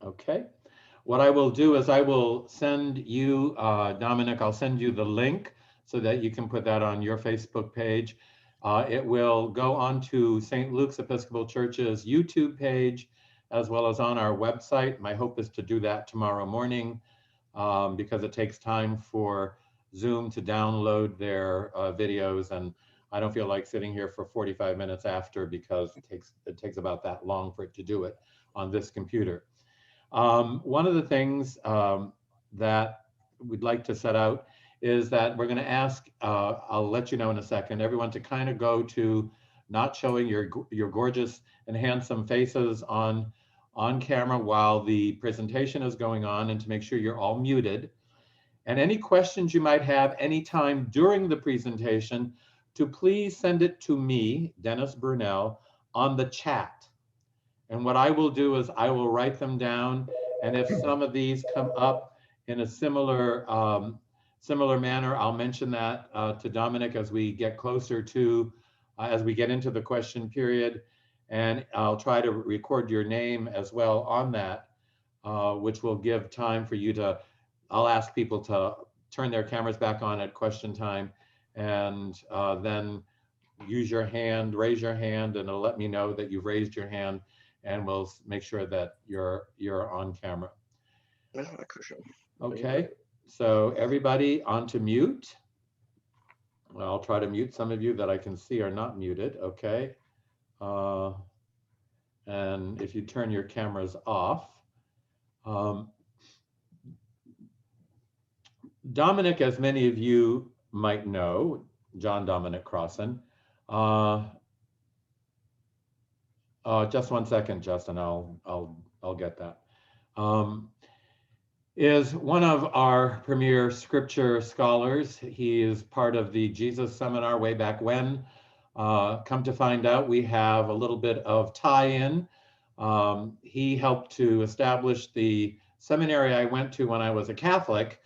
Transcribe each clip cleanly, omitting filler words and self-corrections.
Okay. What I will do is I will send you, Dominic, I'll send you the link so that you can put that on your Facebook page. It will go onto St. Luke's Episcopal Church's YouTube page, as well as on our website. My hope is to do that tomorrow morning, because it takes time for Zoom to download their videos, and I don't feel like sitting here for 45 minutes after, because it takes about that long for it to do it on this computer. One of the things that we'd like to set out is that we're going to ask, I'll let you know in a second, everyone to kind of go to not showing your gorgeous and handsome faces on camera while the presentation is going on, and to make sure you're all muted. And any questions you might have anytime during the presentation, to please send it to me, Dennis Burnell, on the chat. And what I will do is I will write them down. And if some of these come up in a similar manner, I'll mention that to Dominic as we get closer to, as we get into the question period. And I'll try to record your name as well on that, which will give time for you to, I'll ask people to turn their cameras back on at question time, and then use your hand, raise your hand, and it'll let me know that you've raised your hand, and we'll make sure that you're on camera. Okay, so everybody onto mute. Well, I'll try to mute some of you that I can see are not muted. Okay. And if you turn your cameras off. Dominic, as many of you might know, John Dominic Crossan. Just one second, Justin. I'll get that. Is one of our premier scripture scholars. He is part of the Jesus Seminar way back when. Come to find out, we have a little bit of tie-in. He helped to establish the seminary I went to when I was a Catholic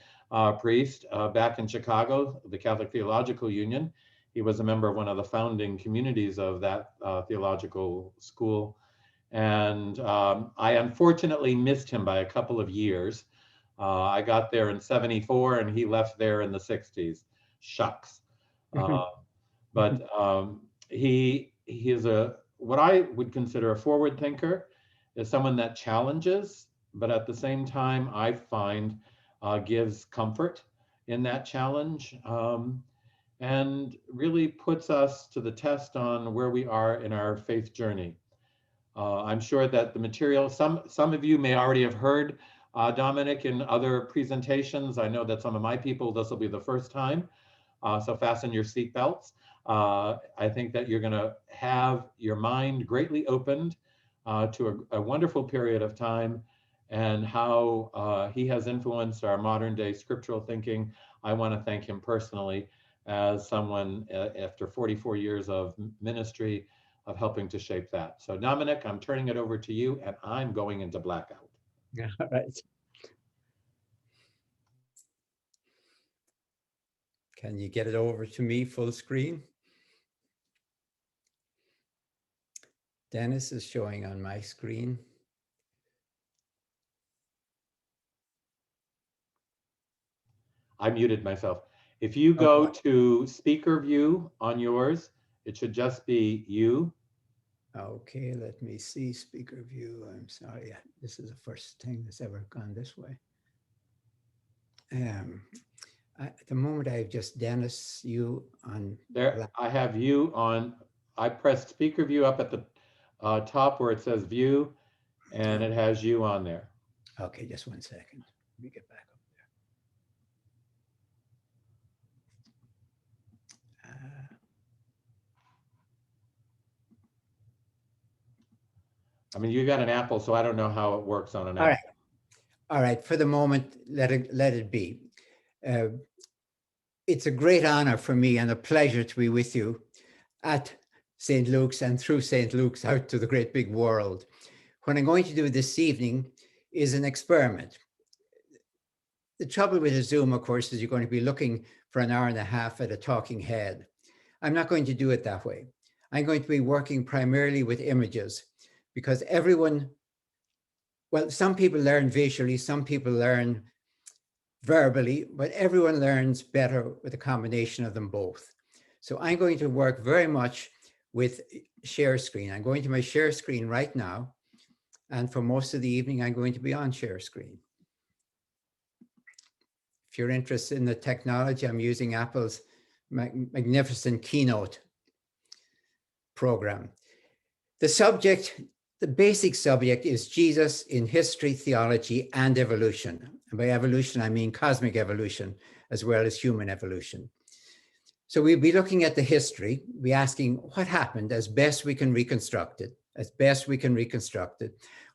priest back in Chicago, the Catholic Theological Union. He was a member of one of the founding communities of that theological school. And I unfortunately missed him by a couple of years. I got there in '74 and he left there in the '60s. Shucks. But he is what I would consider a forward thinker, is someone that challenges, but at the same time, I find gives comfort in that challenge, and really puts us to the test on where we are in our faith journey. I'm sure that the material, some of you may already have heard Dominic in other presentations. I know that some of my people, this will be the first time, so fasten your seatbelts. I think that you're going to have your mind greatly opened to a wonderful period of time, and how he has influenced our modern day scriptural thinking. I want to thank him personally as someone after 44 years of ministry of helping to shape that. So Dominic, I'm turning it over to you, and I'm going into blackout. Yeah, all right. Can you get it over to me full screen? Dennis is showing on my screen. I muted myself. If you go to speaker view on yours, it should just be you. Okay, let me see speaker view. I'm sorry, this is the first thing that's ever gone this way. At the moment, I have just Dennis, you on there. I have you on. I pressed speaker view up at the top where it says view, and it has you on there. Okay, just 1 second. Let me get back up there. I mean, you got an Apple, so I don't know how it works on an Apple. All right. For the moment, let it be. It's a great honor for me and a pleasure to be with you at St. Luke's and through St. Luke's out to the great big world. What I'm going to do this evening is an experiment. The trouble with a Zoom, of course, is you're going to be looking for an hour and a half at a talking head. I'm not going to do it that way. I'm going to be working primarily with images, because everyone Well, some people learn visually, some people learn verbally, but everyone learns better with a combination of them both. So I'm going to work very much with share screen. I'm going to my share screen right now. And for most of the evening, I'm going to be on share screen. If you're interested in the technology, I'm using Apple's magnificent Keynote program. The subject, the basic subject is Jesus in history, theology, and evolution. And by evolution, I mean cosmic evolution as well as human evolution. So we'll be looking at the history, be asking what happened as best we can reconstruct it,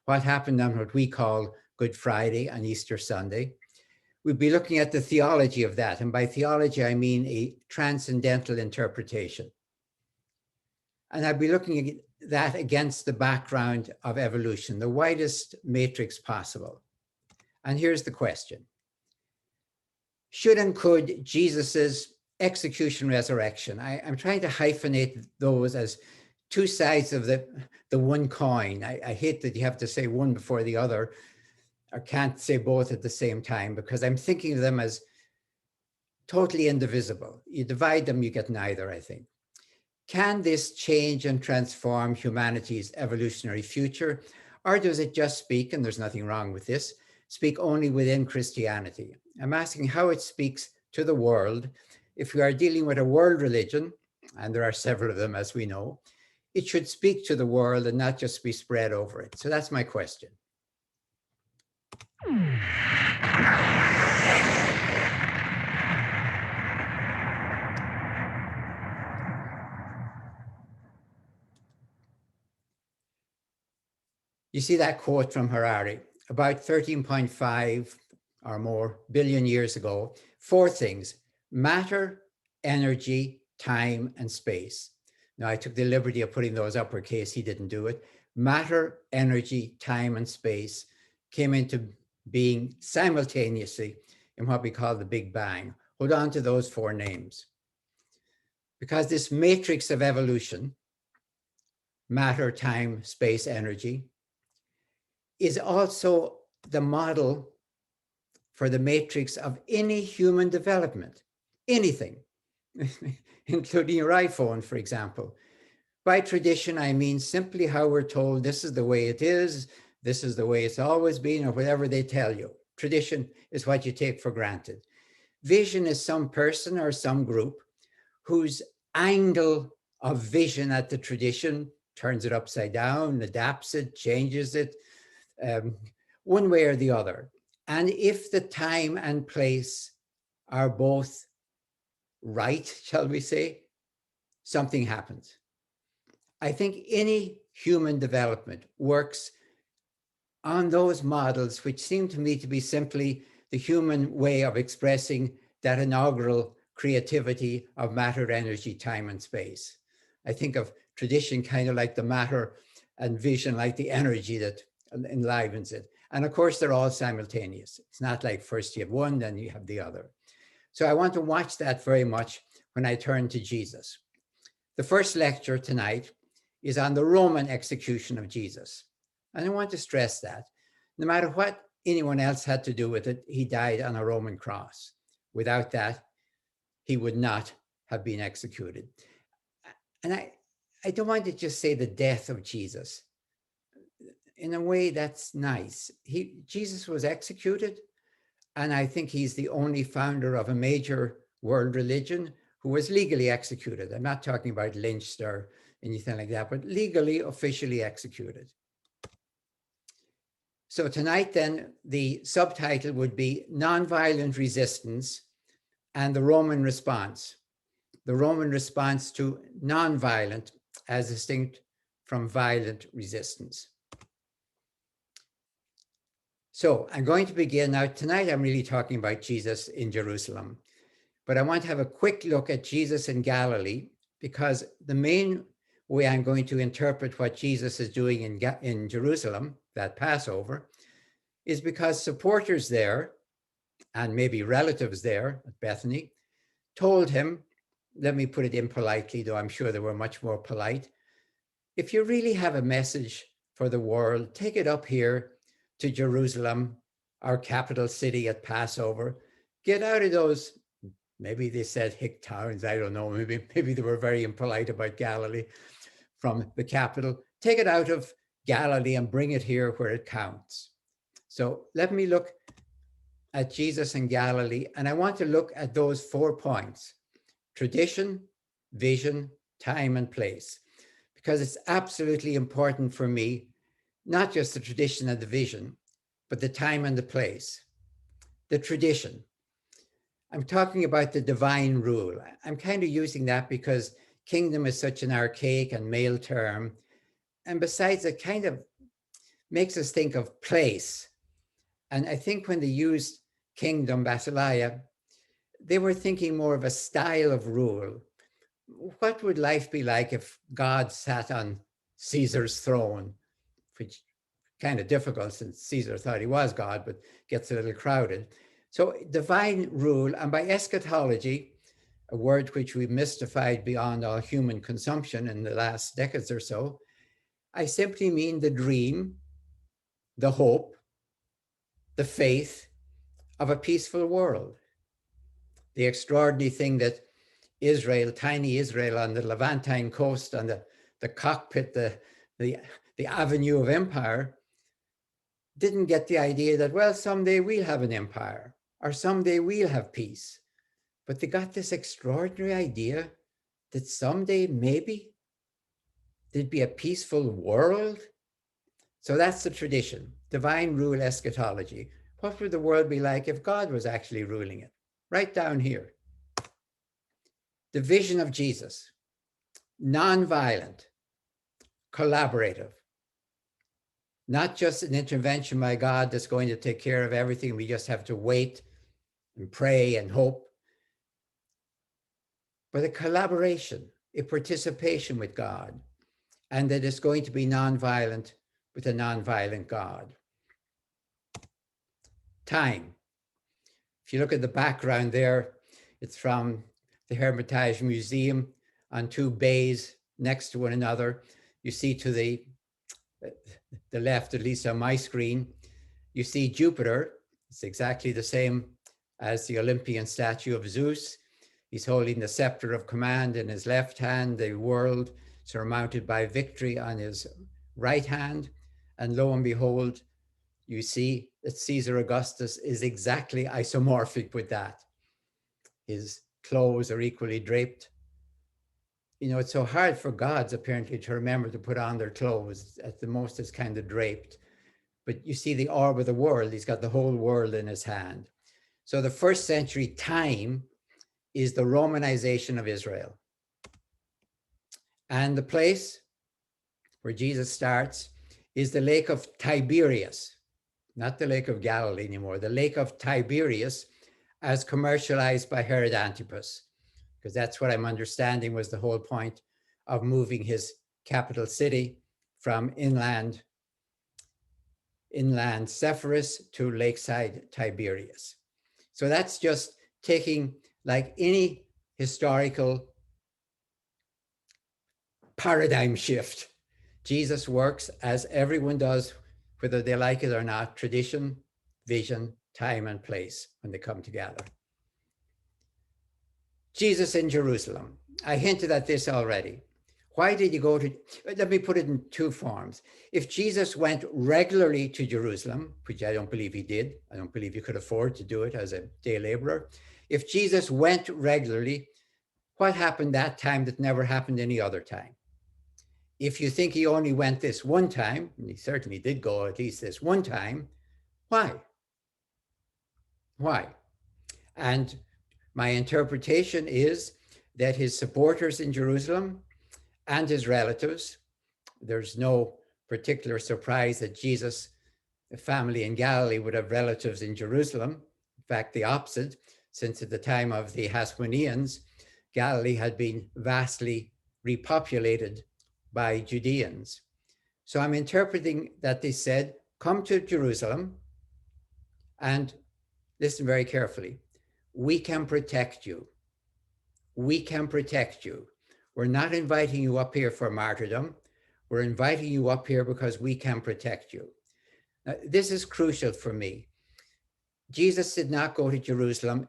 what happened on what we call Good Friday and Easter Sunday. We'll be looking at the theology of that. And by theology, I mean a transcendental interpretation. And I'll be looking at that against the background of evolution, the widest matrix possible. And here's the question. Should and could Jesus's execution, resurrection, I'm trying to hyphenate those as two sides of the one coin. I hate that you have to say one before the other, or can't say both at the same time, because I'm thinking of them as totally indivisible. You divide them, you get neither, I think. Can this change and transform humanity's evolutionary future? Or does it just speak, and there's nothing wrong with this, speak only within Christianity? I'm asking how it speaks to the world. If we are dealing with a world religion, and there are several of them, as we know, it should speak to the world and not just be spread over it. So that's my question. You see that quote from Harari, about 13.5 or more billion years ago, 4 things: matter, energy, time, and space. Now, I took the liberty of putting those uppercase. He didn't do it. Matter, energy, time, and space came into being simultaneously in what we call the Big Bang. Hold on to those 4 names. Because this matrix of evolution, matter, time, space, energy, is also the model for the matrix of any human development, anything, including your iPhone, for example. By tradition, I mean simply how we're told this is the way it is, this is the way it's always been, or whatever they tell you. Tradition is what you take for granted. Vision is some person or some group whose angle of vision at the tradition turns it upside down, adapts it, changes it, one way or the other. And if the time and place are both right, shall we say, something happens. I think any human development works on those models, which seem to me to be simply the human way of expressing that inaugural creativity of matter, energy, time, and space. I think of tradition kind of like the matter and vision like the energy that enlivens it. And of course, they're all simultaneous. It's not like first you have one, then you have the other. So I want to watch that very much when I turn to Jesus. The first lecture tonight is on the Roman execution of Jesus. And I want to stress that no matter what anyone else had to do with it, he died on a Roman cross. Without that, he would not have been executed. And I don't want to just say the death of Jesus. In a way, that's nice. Jesus was executed, and I think he's the only founder of a major world religion who was legally executed. I'm not talking about lynched or anything like that, but legally, officially executed. So tonight, then, the subtitle would be Nonviolent Resistance and the Roman Response. The Roman response to nonviolent as distinct from violent resistance. So I'm going to begin now. Tonight, I'm really talking about Jesus in Jerusalem, but I want to have a quick look at Jesus in Galilee, because the main way I'm going to interpret what Jesus is doing in Jerusalem, that Passover, is because supporters there, and maybe relatives there at Bethany, told him, let me put it impolitely, though I'm sure they were much more polite, if you really have a message for the world, take it up here to Jerusalem, our capital city at Passover. Get out of those, maybe they said hick towns, I don't know, maybe they were very impolite about Galilee from the capital. Take it out of Galilee and bring it here where it counts. So let me look at Jesus in Galilee, and I want to look at those 4 points: tradition, vision, time, and place, because it's absolutely important for me, not just the tradition and the vision, but the time and the place. The tradition. I'm talking about the divine rule. I'm kind of using that because kingdom is such an archaic and male term. And besides, it kind of makes us think of place. And I think when they used kingdom, basileia, they were thinking more of a style of rule. What would life be like if God sat on Caesar's throne? Which kind of difficult since Caesar thought he was God, but gets a little crowded. So divine rule, and by eschatology, a word which we've mystified beyond all human consumption in the last decades or so, I simply mean the dream, the hope, the faith of a peaceful world. The extraordinary thing that Israel, tiny Israel on the Levantine coast, on the cockpit, the avenue of empire, didn't get the idea that, well, someday we'll have an empire or someday we'll have peace. But they got this extraordinary idea that someday maybe there'd be a peaceful world. So that's the tradition, divine rule eschatology. What would the world be like if God was actually ruling it? Right down here. The vision of Jesus, non-violent, collaborative, not just an intervention by God that's going to take care of everything. We just have to wait and pray and hope. But a collaboration, a participation with God, and that it's going to be non-violent with a non-violent God. Time. If you look at the background there, it's from the Hermitage Museum on 2 bays next to one another. You see to the left, at least on my screen, you see Jupiter. It's exactly the same as the Olympian statue of Zeus. He's holding the scepter of command in his left hand, the world surmounted by victory on his right hand. And lo and behold, you see that Caesar Augustus is exactly isomorphic with that. His clothes are equally draped. You know, it's so hard for gods apparently to remember to put on their clothes. At the most, it's kind of draped. But you see the orb of the world. He's got the whole world in his hand. So the 1st century time is the Romanization of Israel. And the place where Jesus starts is the Lake of Tiberias, not the Lake of Galilee anymore, the Lake of Tiberias, as commercialized by Herod Antipas, because that's what I'm understanding was the whole point of moving his capital city from inland Sepphoris to lakeside Tiberias. So that's just taking, like any historical paradigm shift. Jesus works as everyone does, whether they like it or not, tradition, vision, time, and place when they come together. Jesus in Jerusalem. I hinted at this already. Why did he go to, let me put it in 2 forms. If Jesus went regularly to Jerusalem, which I don't believe he did, I don't believe he could afford to do it as a day laborer. If Jesus went regularly, what happened that time that never happened any other time? If you think he only went this one time, and he certainly did go at least this one time, why? Why? And my interpretation is that his supporters in Jerusalem and his relatives, there's no particular surprise that Jesus, the family in Galilee, would have relatives in Jerusalem. In fact, the opposite, since at the time of the Hasmoneans, Galilee had been vastly repopulated by Judeans. So I'm interpreting that they said, come to Jerusalem and listen very carefully. We can protect you. We can protect you. We're not inviting you up here for martyrdom. We're inviting you up here because we can protect you. This is crucial for me. Jesus did not go to Jerusalem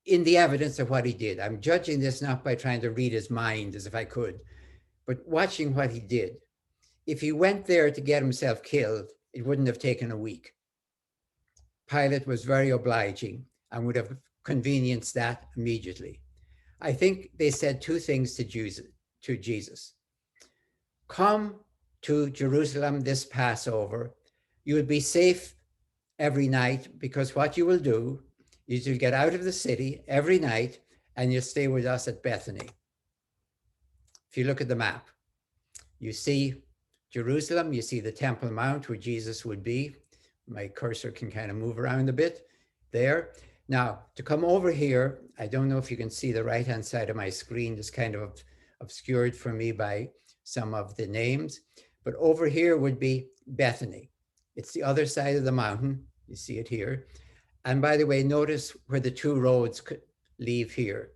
in the evidence of what he did. I'm judging this not by trying to read his mind as if I could, but watching what he did. If he went there to get himself killed, it wouldn't have taken a week. Pilate was very obliging and would have convenienced that immediately. I think they said two things to Jesus. Come to Jerusalem this Passover. You will be safe every night, because what you will do is you'll get out of the city every night and you'll stay with us at Bethany. If you look at the map, you see Jerusalem, you see the Temple Mount where Jesus would be. My cursor can kind of move around a bit there. Now, to come over here, I don't know if you can see the right-hand side of my screen. It's kind of obscured for me by some of the names, but over here would be Bethany. It's the other side of the mountain. You see it here. And by the way, notice where the two roads could leave here.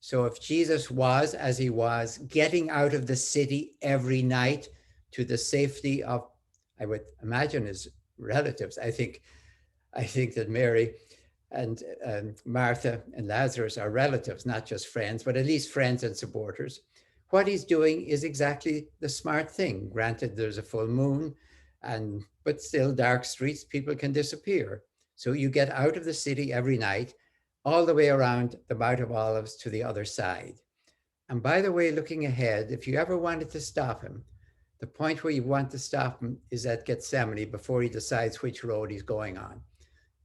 So if Jesus was, as he was, getting out of the city every night to the safety of, I would imagine, his relatives. I think that Mary and Martha and Lazarus are relatives, not just friends, but at least friends and supporters. What he's doing is exactly the smart thing. Granted, there's a full moon, but still dark streets, people can disappear. So you get out of the city every night, all the way around the Mount of Olives to the other side. And by the way, looking ahead, if you ever wanted to stop him, the point where you want to stop him is at Gethsemane before he decides which road he's going on.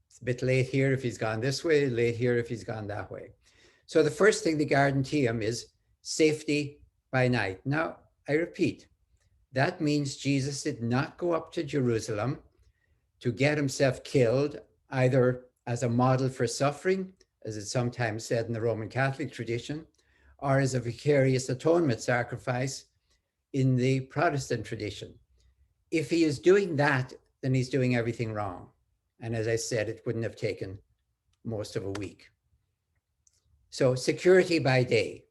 It's a bit late here if he's gone this way, late here if he's gone that way. So the first thing they guarantee him is safety by night. Now, I repeat, that means Jesus did not go up to Jerusalem to get himself killed, either as a model for suffering, as it's sometimes said in the Roman Catholic tradition, or as a vicarious atonement sacrifice in the Protestant tradition. If he is doing that, then he's doing everything wrong. And as I said, it wouldn't have taken most of a week. So security by day.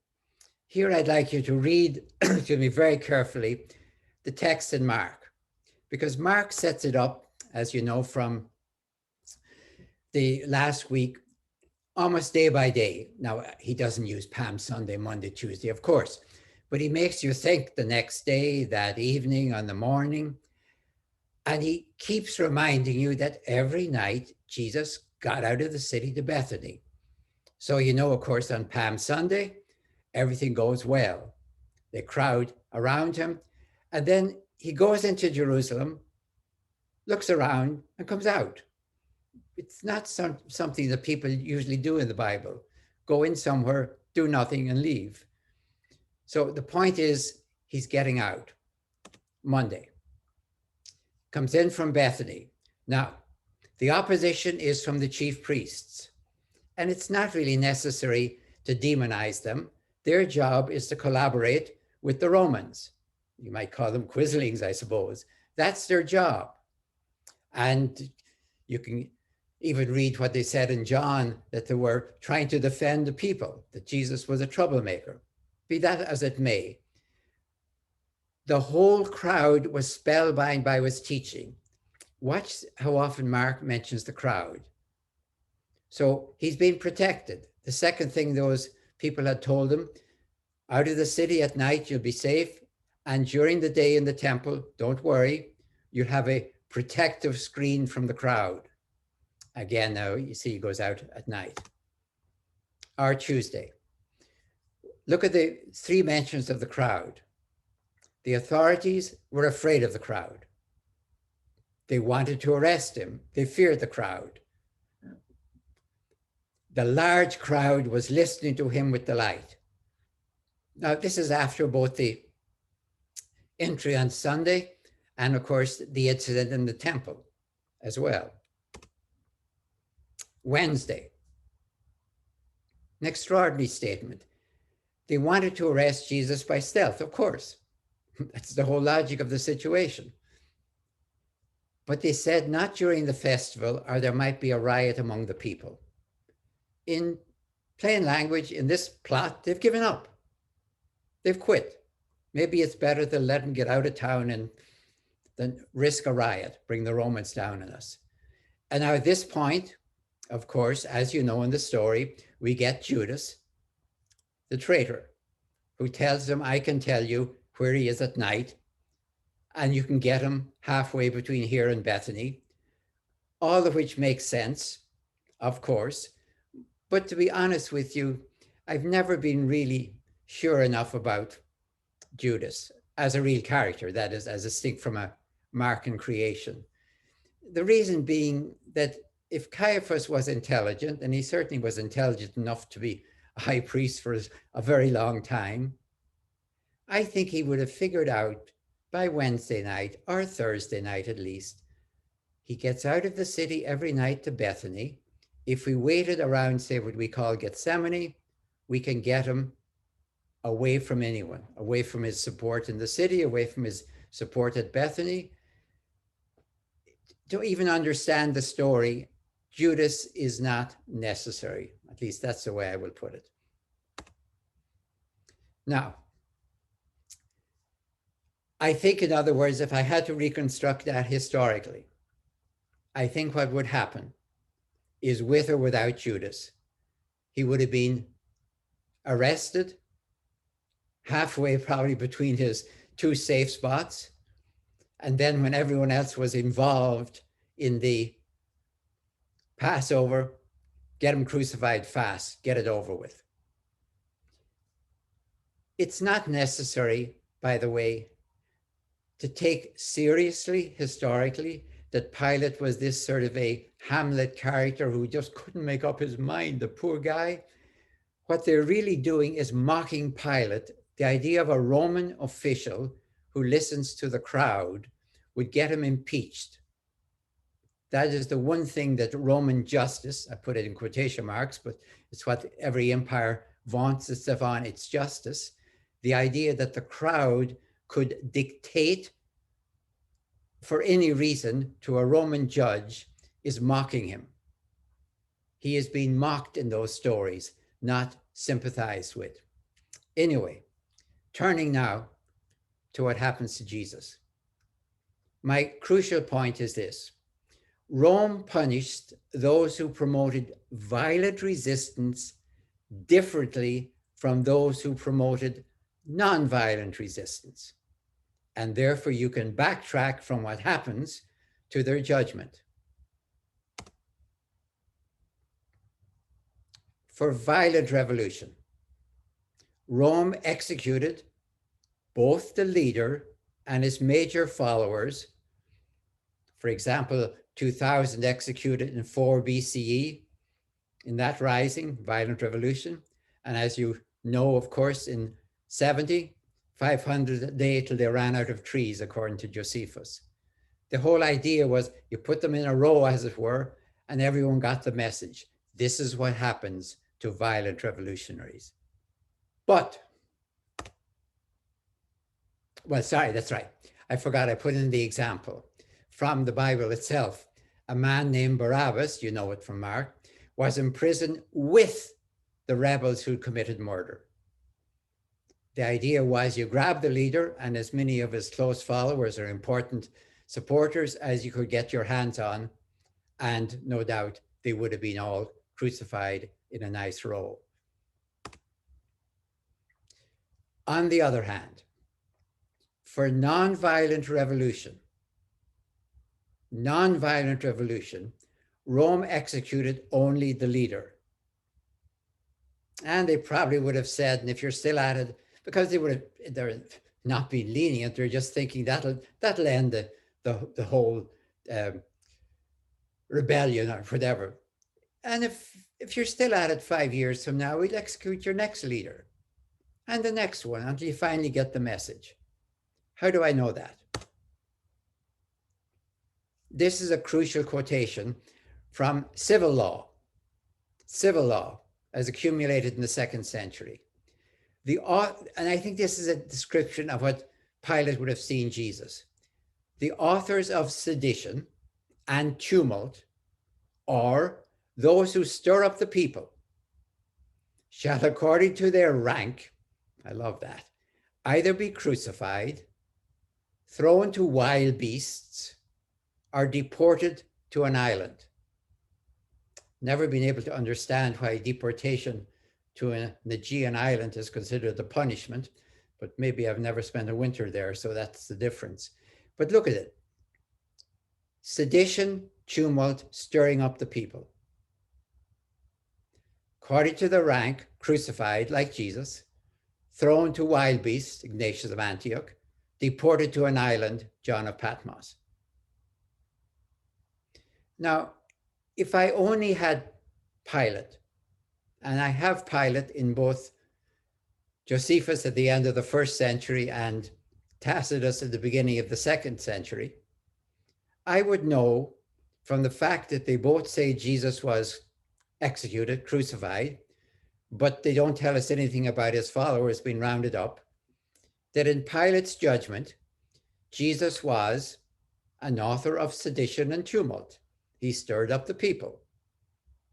Here I'd like you to read, to me very carefully, the text in Mark, because Mark sets it up, as you know, from the last week, almost day by day. Now, he doesn't use Palm Sunday, Monday, Tuesday, of course, but he makes you think the next day, that evening, on the morning. And he keeps reminding you that every night Jesus got out of the city to Bethany. So, you know, of course, on Palm Sunday, everything goes well. They crowd around him. And then he goes into Jerusalem, looks around, and comes out. It's not something that people usually do in the Bible. Go in somewhere, do nothing, and leave. So the point is, he's getting out. Monday. Comes in from Bethany. Now, the opposition is from the chief priests. And it's not really necessary to demonize them. Their job is to collaborate with the Romans. You might call them quislings, I suppose. That's their job. And you can even read what they said in John, that they were trying to defend the people, that Jesus was a troublemaker. Be that as it may, the whole crowd was spellbound by his teaching. Watch how often Mark mentions the crowd. So he's being protected. The second thing those people had told him, out of the city at night, you'll be safe. And during the day in the temple, don't worry, you'll have a protective screen from the crowd. Again, now you see he goes out at night. Or Tuesday. Look at the three mentions of the crowd. The authorities were afraid of the crowd. They wanted to arrest him. They feared the crowd. The large crowd was listening to him with delight. Now, this is after both the entry on Sunday and, of course, the incident in the temple as well. Wednesday, an extraordinary statement. They wanted to arrest Jesus by stealth, of course. That's the whole logic of the situation. But they said not during the festival, or there might be a riot among the people. In plain language, in this plot, they've given up. They've quit. Maybe it's better to let them get out of town and than risk a riot, bring the Romans down on us. And now at this point, of course, as you know in the story, we get Judas, the traitor, who tells them, I can tell you where he is at night, and you can get him halfway between here and Bethany, all of which makes sense, of course. But to be honest with you, I've never been really sure enough about Judas as a real character, that is, as distinct from a mark in creation. The reason being that if Caiaphas was intelligent, and he certainly was intelligent enough to be a high priest for a very long time, I think he would have figured out by Wednesday night or Thursday night at least, he gets out of the city every night to Bethany. If we waited around, say what we call Gethsemane, we can get him away from anyone, away from his support in the city, away from his support at Bethany. To even understand the story, Judas is not necessary. At least that's the way I will put it. Now, I think, in other words, if I had to reconstruct that historically, I think what would happen is, with or without Judas, he would have been arrested halfway probably between his two safe spots. And then when everyone else was involved in the Passover, get him crucified fast, get it over with. It's not necessary, by the way, to take seriously historically that Pilate was this sort of a Hamlet character who just couldn't make up his mind, the poor guy. What they're really doing is mocking Pilate. The idea of a Roman official who listens to the crowd would get him impeached. That is the one thing that Roman justice, I put it in quotation marks, but it's what every empire vaunts itself on, its justice. The idea that the crowd could dictate for any reason to a Roman judge is mocking him. He is being mocked in those stories, not sympathized with. Anyway, turning now to what happens to Jesus. My crucial point is this: Rome punished those who promoted violent resistance differently from those who promoted nonviolent resistance. And therefore you can backtrack from what happens to their judgment. For violent revolution, Rome executed both the leader and his major followers. For example, 2000 executed in 4 BCE in that rising, violent revolution. And as you know, of course, in 70, 500 a day till they ran out of trees, according to Josephus. The whole idea was you put them in a row, as it were, and everyone got the message. This is what happens to violent revolutionaries. But, well, sorry, that's right. I forgot I put in the example from the Bible itself. A man named Barabbas, you know it from Mark, was in prison with the rebels who committed murder. The idea was you grab the leader and as many of his close followers or important supporters as you could get your hands on, and no doubt they would have been all crucified in a nice row. On the other hand, for nonviolent revolution, Rome executed only the leader. And they probably would have said, and if you're still at it, because they're not being lenient, they're just thinking that'll end the whole rebellion or whatever. And if you're still at it 5 years from now, we'll execute your next leader and the next one until you finally get the message. How do I know that? This is a crucial quotation from civil law as accumulated in the 2nd century. And I think this is a description of what Pilate would have seen Jesus. The authors of sedition and tumult, or those who stir up the people, shall according to their rank, I love that, either be crucified, thrown to wild beasts, or deported to an island. Never been able to understand why deportation to an Aegean island is considered a punishment, but maybe I've never spent a winter there, so that's the difference. But look at it. Sedition, tumult, stirring up the people. According to the rank, crucified like Jesus, thrown to wild beasts, Ignatius of Antioch, deported to an island, John of Patmos. Now, if I only had Pilate, and I have Pilate in both Josephus at the end of the 1st century and Tacitus at the beginning of the 2nd century, I would know from the fact that they both say Jesus was executed, crucified, but they don't tell us anything about his followers being rounded up, that in Pilate's judgment, Jesus was an author of sedition and tumult. He stirred up the people,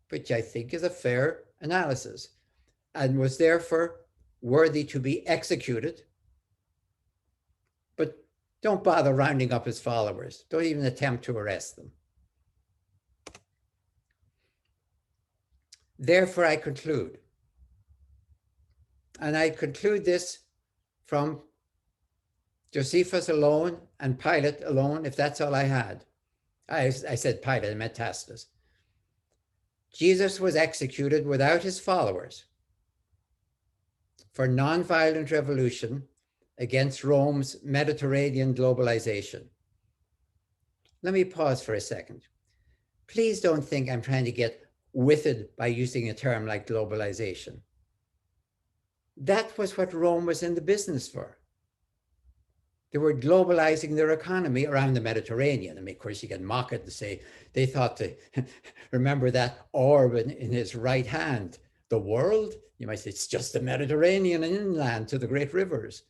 which I think is a fair analysis, and was therefore worthy to be executed. But don't bother rounding up his followers. Don't even attempt to arrest them. Therefore, I conclude, and I conclude this from Josephus alone and Pilate alone, if that's all I had. I said Pilate, I meant Tacitus. Jesus was executed without his followers for nonviolent revolution against Rome's Mediterranean globalization. Let me pause for a second. Please don't think I'm trying to get witted by using a term like globalization. That was what Rome was in the business for. They were globalizing their economy around the Mediterranean. I mean, of course, you can mock it and say they thought to remember that orb in his right hand. The world, you might say, it's just the Mediterranean and inland to the great rivers.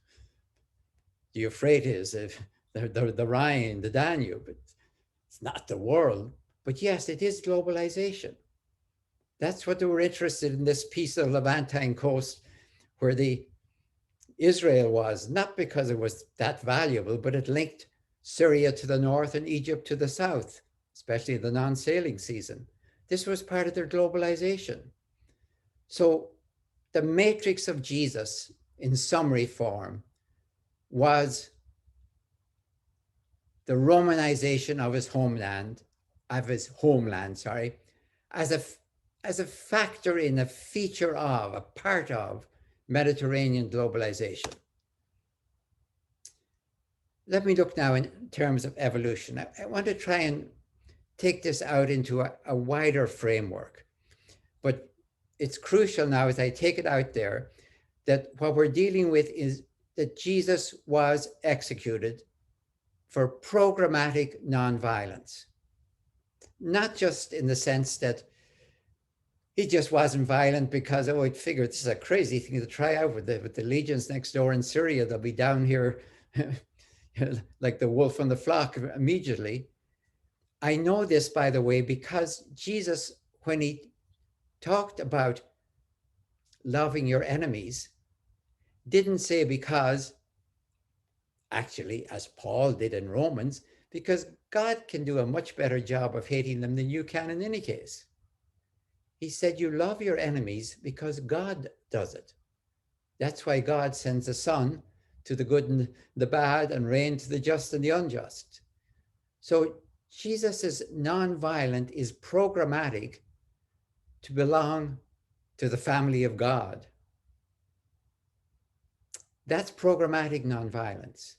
The Euphrates, the Rhine, the Danube. It's not the world. But yes, it is globalization. That's what they were interested in, this piece of Levantine coast where Israel was, not because it was that valuable, but it linked Syria to the north and Egypt to the south, especially the non-sailing season. This was part of their globalization. So the matrix of Jesus in summary form was the Romanization of his homeland, as a factor in, a feature of, a part of Mediterranean globalization. Let me look now in terms of evolution. I want to try and take this out into a wider framework, but it's crucial now as I take it out there that what we're dealing with is that Jesus was executed for programmatic nonviolence, not just in the sense that he just wasn't violent because, oh, I'd figured this is a crazy thing to try out with the legions next door in Syria. They'll be down here like the wolf on the flock immediately. I know this, by the way, because Jesus, when he talked about loving your enemies, didn't say because, actually, as Paul did in Romans, because God can do a much better job of hating them than you can in any case. He said, you love your enemies because God does it. That's why God sends the sun to the good and the bad and rain to the just and the unjust. So Jesus's nonviolent is programmatic to belong to the family of God. That's programmatic nonviolence.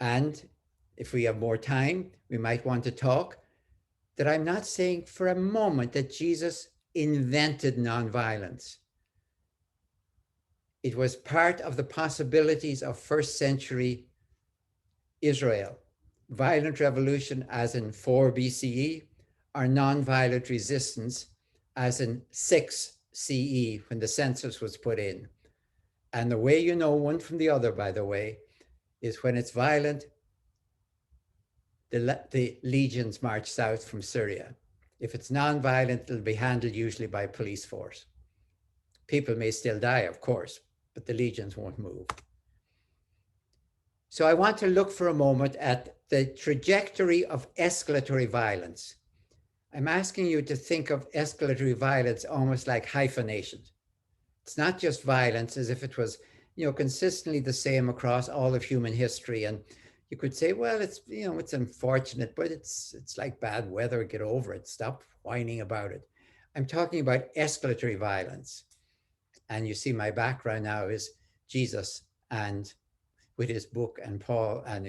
And if we have more time, we might want to talk that I'm not saying for a moment that Jesus invented nonviolence. It was part of the possibilities of 1st century Israel. Violent revolution as in 4 BCE, or nonviolent resistance as in 6 CE when the census was put in. And the way you know one from the other, by the way, is when it's violent, the legions march south from Syria. If it's non-violent, it'll be handled usually by police force. People may still die, of course, but the legions won't move. So I want to look for a moment at the trajectory of escalatory violence. I'm asking you to think of escalatory violence almost like hyphenations. It's not just violence as if it was, consistently the same across all of human history. And you could say, well, it's unfortunate, but it's like bad weather. Get over it. Stop whining about it. I'm talking about escalatory violence. And you see my background now is Jesus and with his book and Paul and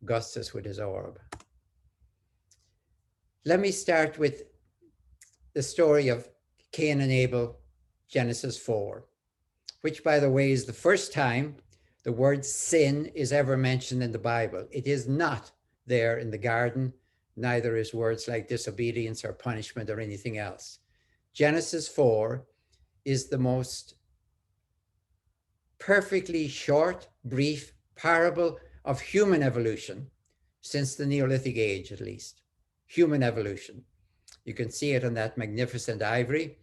Augustus with his orb. Let me start with the story of Cain and Abel, Genesis 4, which, by the way, is the first time the word sin is ever mentioned in the Bible. It is not there in the garden, neither is words like disobedience or punishment or anything else. Genesis 4 is the most perfectly short, brief parable of human evolution since the Neolithic age, at least. Human evolution. You can see it on that magnificent ivory.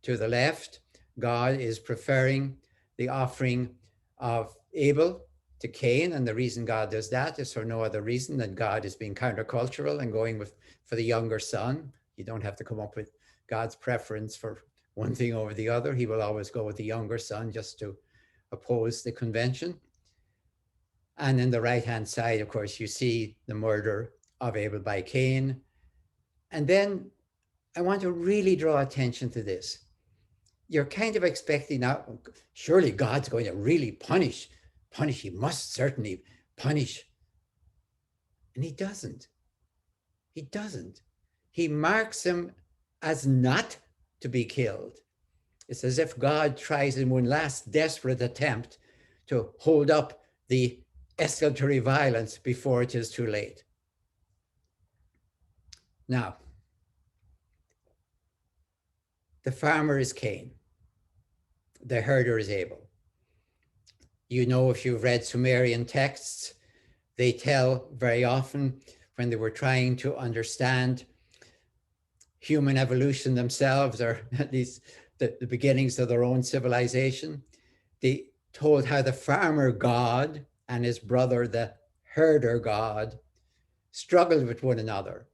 To the left, God is preferring the offering of Abel to Cain, and the reason God does that is for no other reason than God is being countercultural and going for the younger son. You don't have to come up with God's preference for one thing over the other. He will always go with the younger son just to oppose the convention. And in the right-hand side, of course, you see the murder of Abel by Cain. And then I want to really draw attention to this. You're kind of expecting now, surely God's going to really punish. He must certainly punish. And he doesn't. He doesn't. He marks him as not to be killed. It's as if God tries in one last desperate attempt to hold up the escalatory violence before it is too late. Now, the farmer is Cain. The herder is Abel. If you've read Sumerian texts, they tell very often when they were trying to understand human evolution themselves, or at least the beginnings of their own civilization, they told how the farmer god and his brother, the herder god, struggled with one another,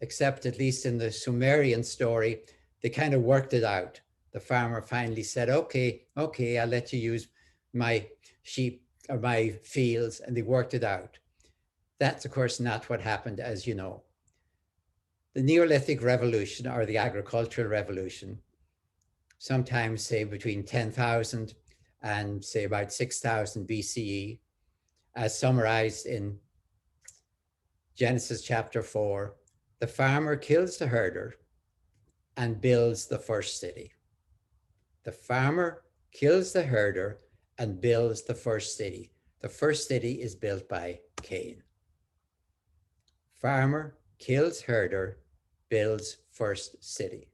except at least in the Sumerian story, they kind of worked it out. The farmer finally said, okay, I'll let you use my sheep or my fields, and they worked it out. That's, of course, not what happened, as you know. The Neolithic Revolution, or the Agricultural Revolution, sometimes say between 10,000 and say about 6,000 BCE, as summarized in Genesis chapter 4, the farmer kills the herder and builds the first city. The farmer kills the herder and builds the first city. The first city is built by Cain. Farmer kills herder, builds first city.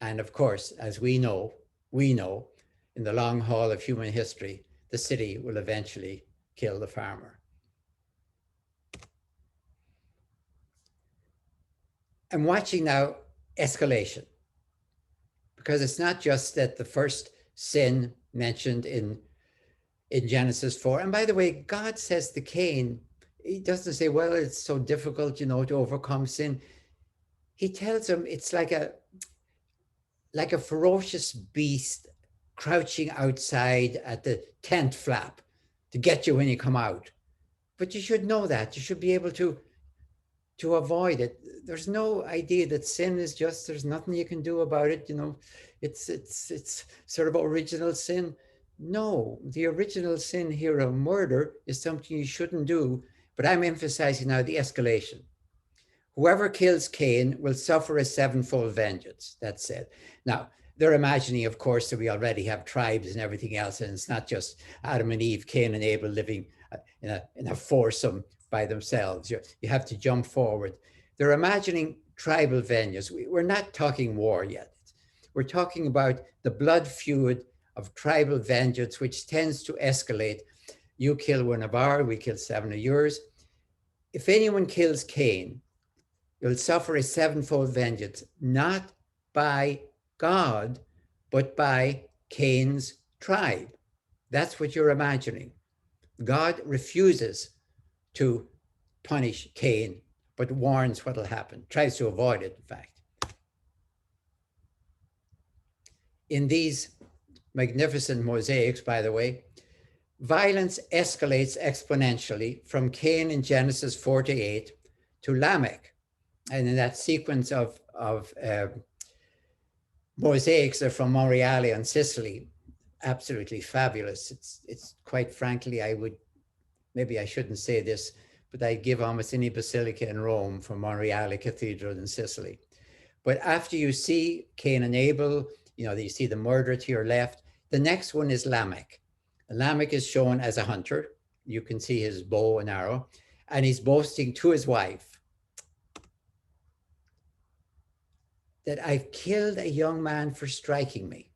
And of course, as we know, in the long haul of human history, the city will eventually kill the farmer. I'm watching now escalation, because it's not just that the first sin mentioned in Genesis 4, and by the way, God says to Cain, he doesn't say, well, it's so difficult, to overcome sin. He tells him it's like a ferocious beast crouching outside at the tent flap to get you when you come out. But you should know that. You should be able to avoid it. There's no idea that sin is just, there's nothing you can do about it. It's sort of original sin. No, the original sin here of murder is something you shouldn't do. But I'm emphasizing now the escalation. Whoever kills Cain will suffer a sevenfold vengeance. That's it. Now, they're imagining, of course, that we already have tribes and everything else, and it's not just Adam and Eve, Cain and Abel living in a foursome by themselves. You have to jump forward. They're imagining tribal vengeance. We're not talking war yet. We're talking about the blood feud of tribal vengeance, which tends to escalate. You kill one of ours, we kill 7 of yours. If anyone kills Cain, you'll suffer a sevenfold vengeance, not by God, but by Cain's tribe. That's what you're imagining. God refuses to punish Cain, but warns what will happen, tries to avoid it, in fact. In these magnificent mosaics, by the way, violence escalates exponentially from Cain in Genesis 4-8 to Lamech. And in that sequence of mosaics are from Monreale on Sicily, absolutely fabulous. It's quite frankly, maybe I shouldn't say this, but I give almost any basilica in Rome from Monreale Cathedral in Sicily. But after you see Cain and Abel, you see the murderer to your left, the next one is Lamech. Lamech is shown as a hunter. You can see his bow and arrow, and he's boasting to his wife that I've killed a young man for striking me.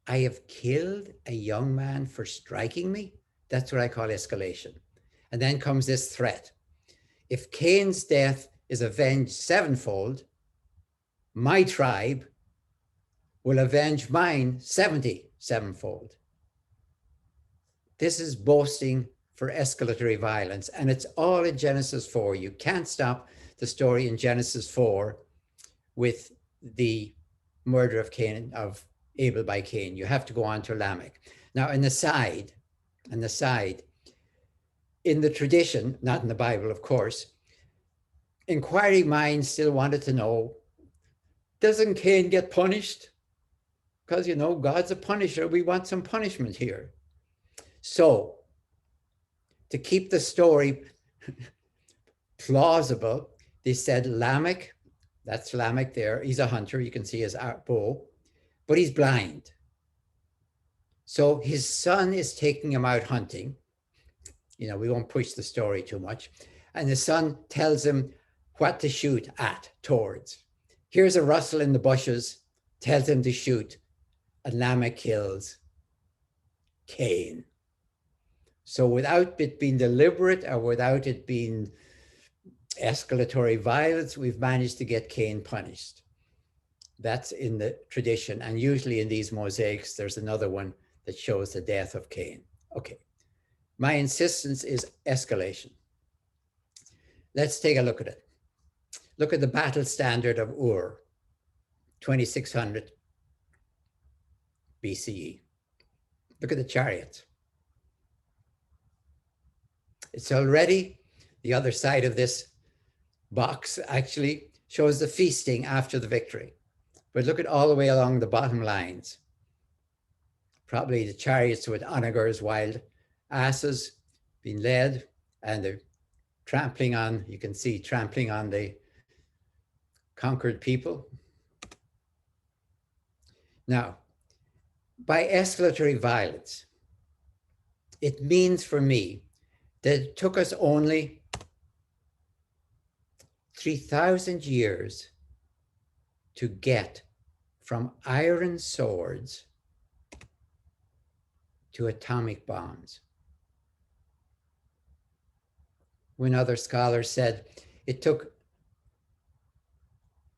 I have killed a young man for striking me? That's what I call escalation. And then comes this threat. If Cain's death is avenged sevenfold, my tribe will avenge mine 77-fold. This is boasting for escalatory violence, and it's all in Genesis 4. You can't stop the story in Genesis 4 with the murder of Abel by Cain. You have to go on to Lamech. Now, in the side, in the tradition, not in the Bible, of course, inquiring minds still wanted to know, doesn't Cain get punished? Because, God's a punisher. We want some punishment here. So, to keep the story plausible, they said Lamech, that's Lamech there, he's a hunter, you can see his bow, but he's blind. So his son is taking him out hunting. We won't push the story too much. And the son tells him what to shoot towards. Here's a rustle in the bushes, tells him to shoot, and Lamech kills Cain. So without it being deliberate or without it being escalatory violence, we've managed to get Cain punished. That's in the tradition. And usually in these mosaics, there's another one that shows the death of Cain. Okay, my insistence is escalation. Let's take a look at it. Look at the battle standard of Ur, 2600 BCE. Look at the chariots. It's already, the other side of this box actually shows the feasting after the victory. But look at all the way along the bottom lines. Probably the chariots with onagers, wild asses being led, and they're trampling on, you can see trampling on the conquered people. Now, by escalatory violence, it means for me that it took us only 3,000 years to get from iron swords to atomic bombs. When other scholars said it took,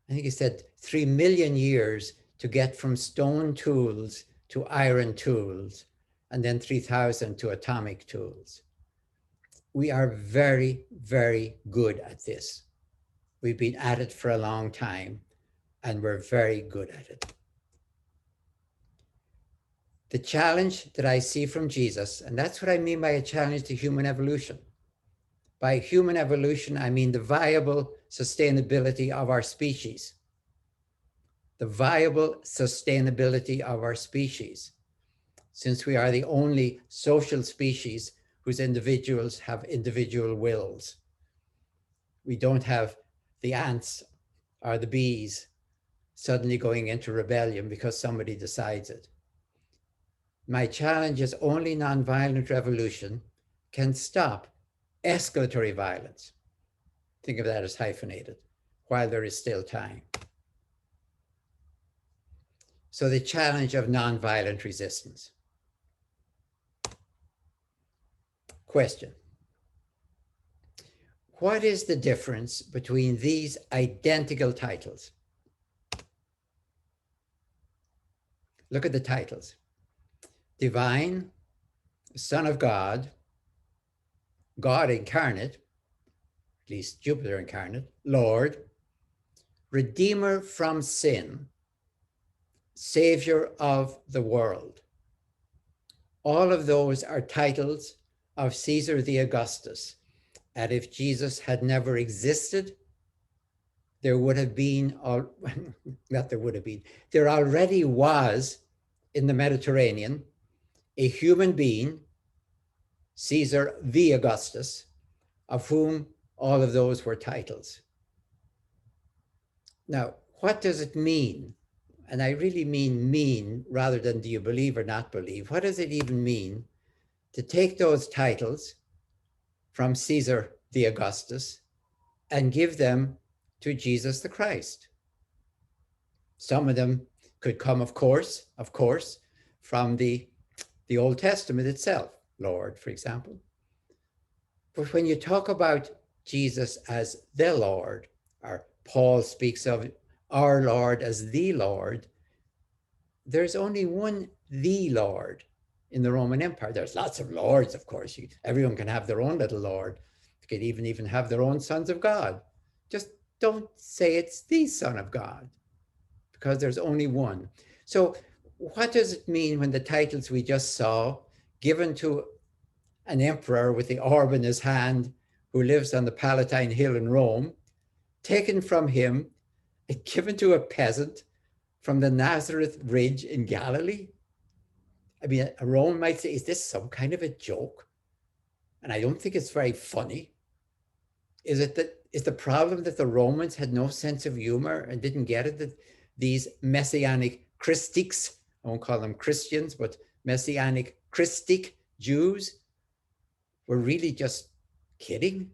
I think he said 3 million years to get from stone tools to iron tools, and then 3,000 to atomic tools. We are very, very good at this. We've been at it for a long time, and we're very good at it. The challenge that I see from Jesus, and that's what I mean by a challenge to human evolution. By human evolution, I mean the viable sustainability of our species. The viable sustainability of our species, since we are the only social species whose individuals have individual wills. We don't have the ants or the bees suddenly going into rebellion because somebody decides it. My challenge is only nonviolent revolution can stop escalatory violence. Think of that as hyphenated, while there is still time. So the challenge of nonviolent resistance. Question. What is the difference between these identical titles? Look at the titles. Divine Son of God, God incarnate, at least Jupiter incarnate, Lord, Redeemer from sin, Savior of the world. All of those are titles of Caesar the Augustus. And if Jesus had never existed, there would have been, not there would have been, there already was in the Mediterranean a human being, Caesar the Augustus, of whom all of those were titles. Now, what does it mean? And I really mean rather than do you believe or not believe. What does it even mean to take those titles from Caesar the Augustus and give them to Jesus the Christ? Some of them could come, of course, from the Old Testament itself, Lord, for example. But when you talk about Jesus as the Lord, or Paul speaks of our Lord as the Lord, there's only one the Lord in the Roman Empire. There's lots of lords, of course. Everyone can have their own little lord. They could even have their own sons of God. Just don't say it's the Son of God, because there's only one. So what does it mean when the titles we just saw, given to an emperor with the orb in his hand who lives on the Palatine Hill in Rome, taken from him and given to a peasant from the Nazareth Ridge in Galilee? I mean, a Roman might say, is this some kind of a joke? And I don't think it's very funny. Is the problem that the Romans had no sense of humor and didn't get it, that these messianic Christics, I won't call them Christians, but messianic Christic Jews were really just kidding?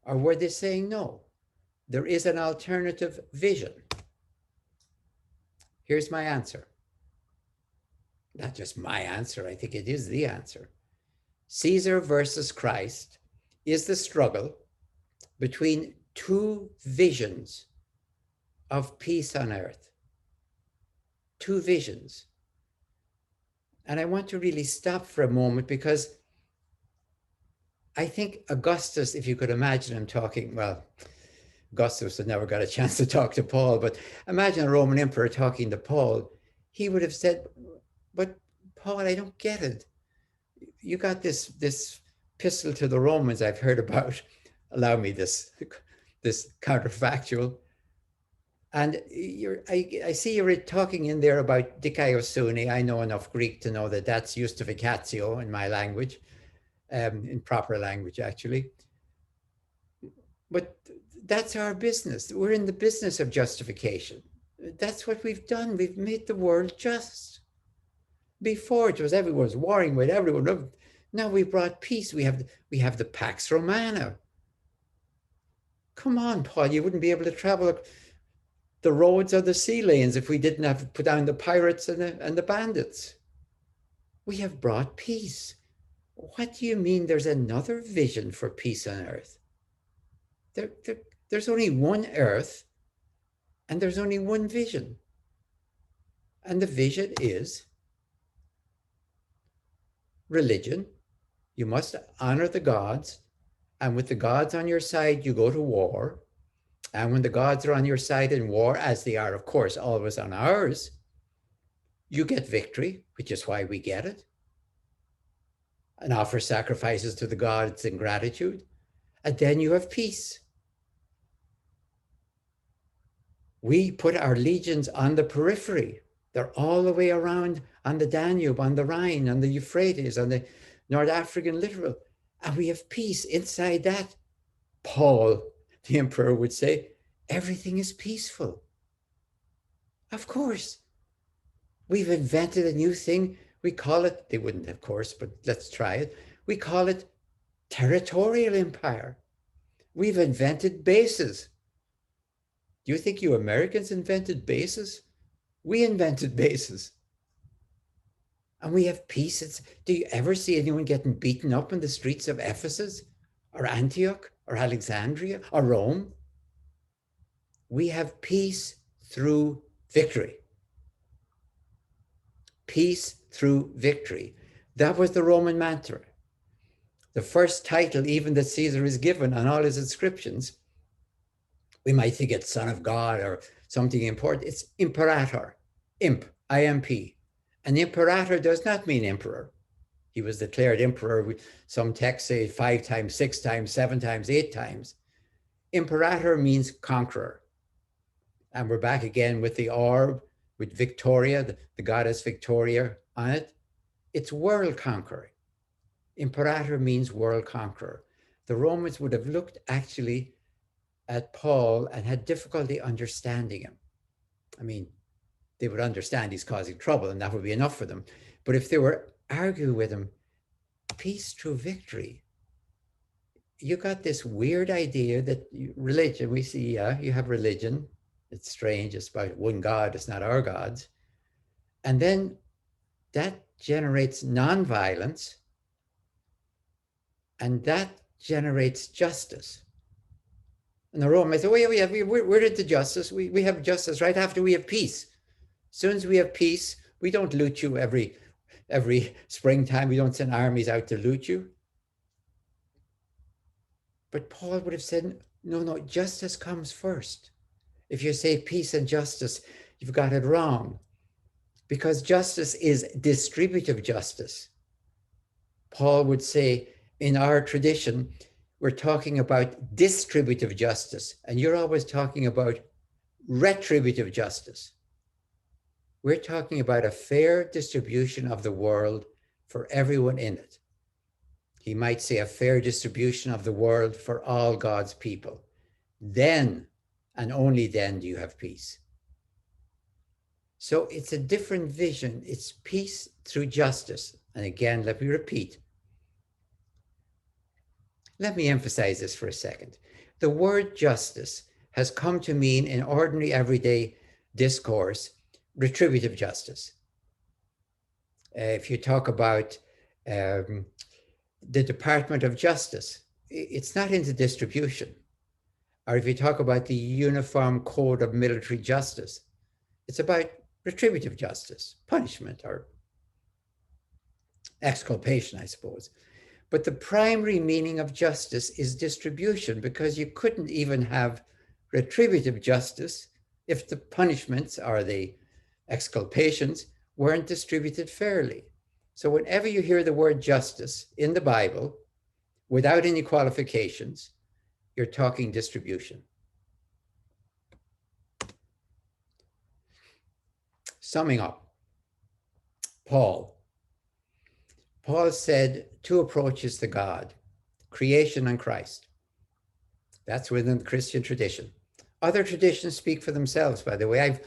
Or were they saying, no, there is an alternative vision? Here's my answer. Not just my answer, I think it is the answer. Caesar versus Christ is the struggle between two visions of peace on earth. Two visions. And I want to really stop for a moment, because I think Augustus, if you could imagine him talking, well, Augustus had never got a chance to talk to Paul, but imagine a Roman emperor talking to Paul. He would have said, but Paul, I don't get it. You got this epistle to the Romans I've heard about. Allow me this counterfactual. And I see you're talking in there about dikaiosune. I know enough Greek to know that that's justificatio in my language, in proper language, actually. But that's our business. We're in the business of justification. That's what we've done. We've made the world just. Before it was everyone was warring with everyone. Now we brought peace. We have the Pax Romana. Come on, Paul, you wouldn't be able to travel the roads or the sea lanes if we didn't have to put down the pirates and the bandits. We have brought peace. What do you mean there's another vision for peace on earth? There's only one earth, and there's only one vision. And the vision is religion. You must honor the gods, and with the gods on your side, you go to war. And when the gods are on your side in war, as they are, of course, always on ours, you get victory, which is why we get it, and offer sacrifices to the gods in gratitude. And then you have peace. We put our legions on the periphery. They're all the way around on the Danube, on the Rhine, on the Euphrates, on the North African littoral. And we have peace inside that. Paul, the emperor, would say, everything is peaceful. Of course. We've invented a new thing. We call it, they wouldn't, of course, but let's try it. We call it territorial empire. We've invented bases. Do you think you Americans invented bases? We invented bases. And we have peace. Do you ever see anyone getting beaten up in the streets of Ephesus or Antioch or Alexandria or Rome? We have peace through victory. Peace through victory. That was the Roman mantra. The first title even that Caesar is given on all his inscriptions, we might think it's son of God or something important. It's imperator, imp, I-M-P. An imperator does not mean emperor. He was declared emperor. Some texts say 5 times, 6 times, 7 times, 8 times. Imperator means conqueror. And we're back again with the orb, with Victoria, the goddess Victoria on it. It's world conquering. Imperator means world conqueror. The Romans would have looked actually at Paul and had difficulty understanding him. I mean, they would understand he's causing trouble and that would be enough for them. But if they were arguing with him, peace through victory, you got this weird idea that religion, we see, you have religion. It's strange. It's about one God. It's not our gods. And then that generates nonviolence, and that generates justice. And the Romans say, well, we're into justice. We have justice right after we have peace. As soon as we have peace, we don't loot you every springtime. We don't send armies out to loot you. But Paul would have said, no, justice comes first. If you say peace and justice, you've got it wrong. Because justice is distributive justice. Paul would say, in our tradition, we're talking about distributive justice, and you're always talking about retributive justice. We're talking about a fair distribution of the world for everyone in it. He might say a fair distribution of the world for all God's people. Then, and only then, do you have peace. So it's a different vision. It's peace through justice. And again, let me repeat. Let me emphasize this for a second. The word justice has come to mean in ordinary everyday discourse, retributive justice. If you talk about the Department of Justice, it's not into distribution. Or if you talk about the Uniform Code of Military Justice, it's about retributive justice, punishment or exculpation, I suppose. But the primary meaning of justice is distribution, because you couldn't even have retributive justice if the punishments or the exculpations weren't distributed fairly. So whenever you hear the word justice in the Bible, without any qualifications, you're talking distribution. Summing up, Paul said 2 approaches to God, creation and Christ. That's within the Christian tradition. Other traditions speak for themselves, by the way.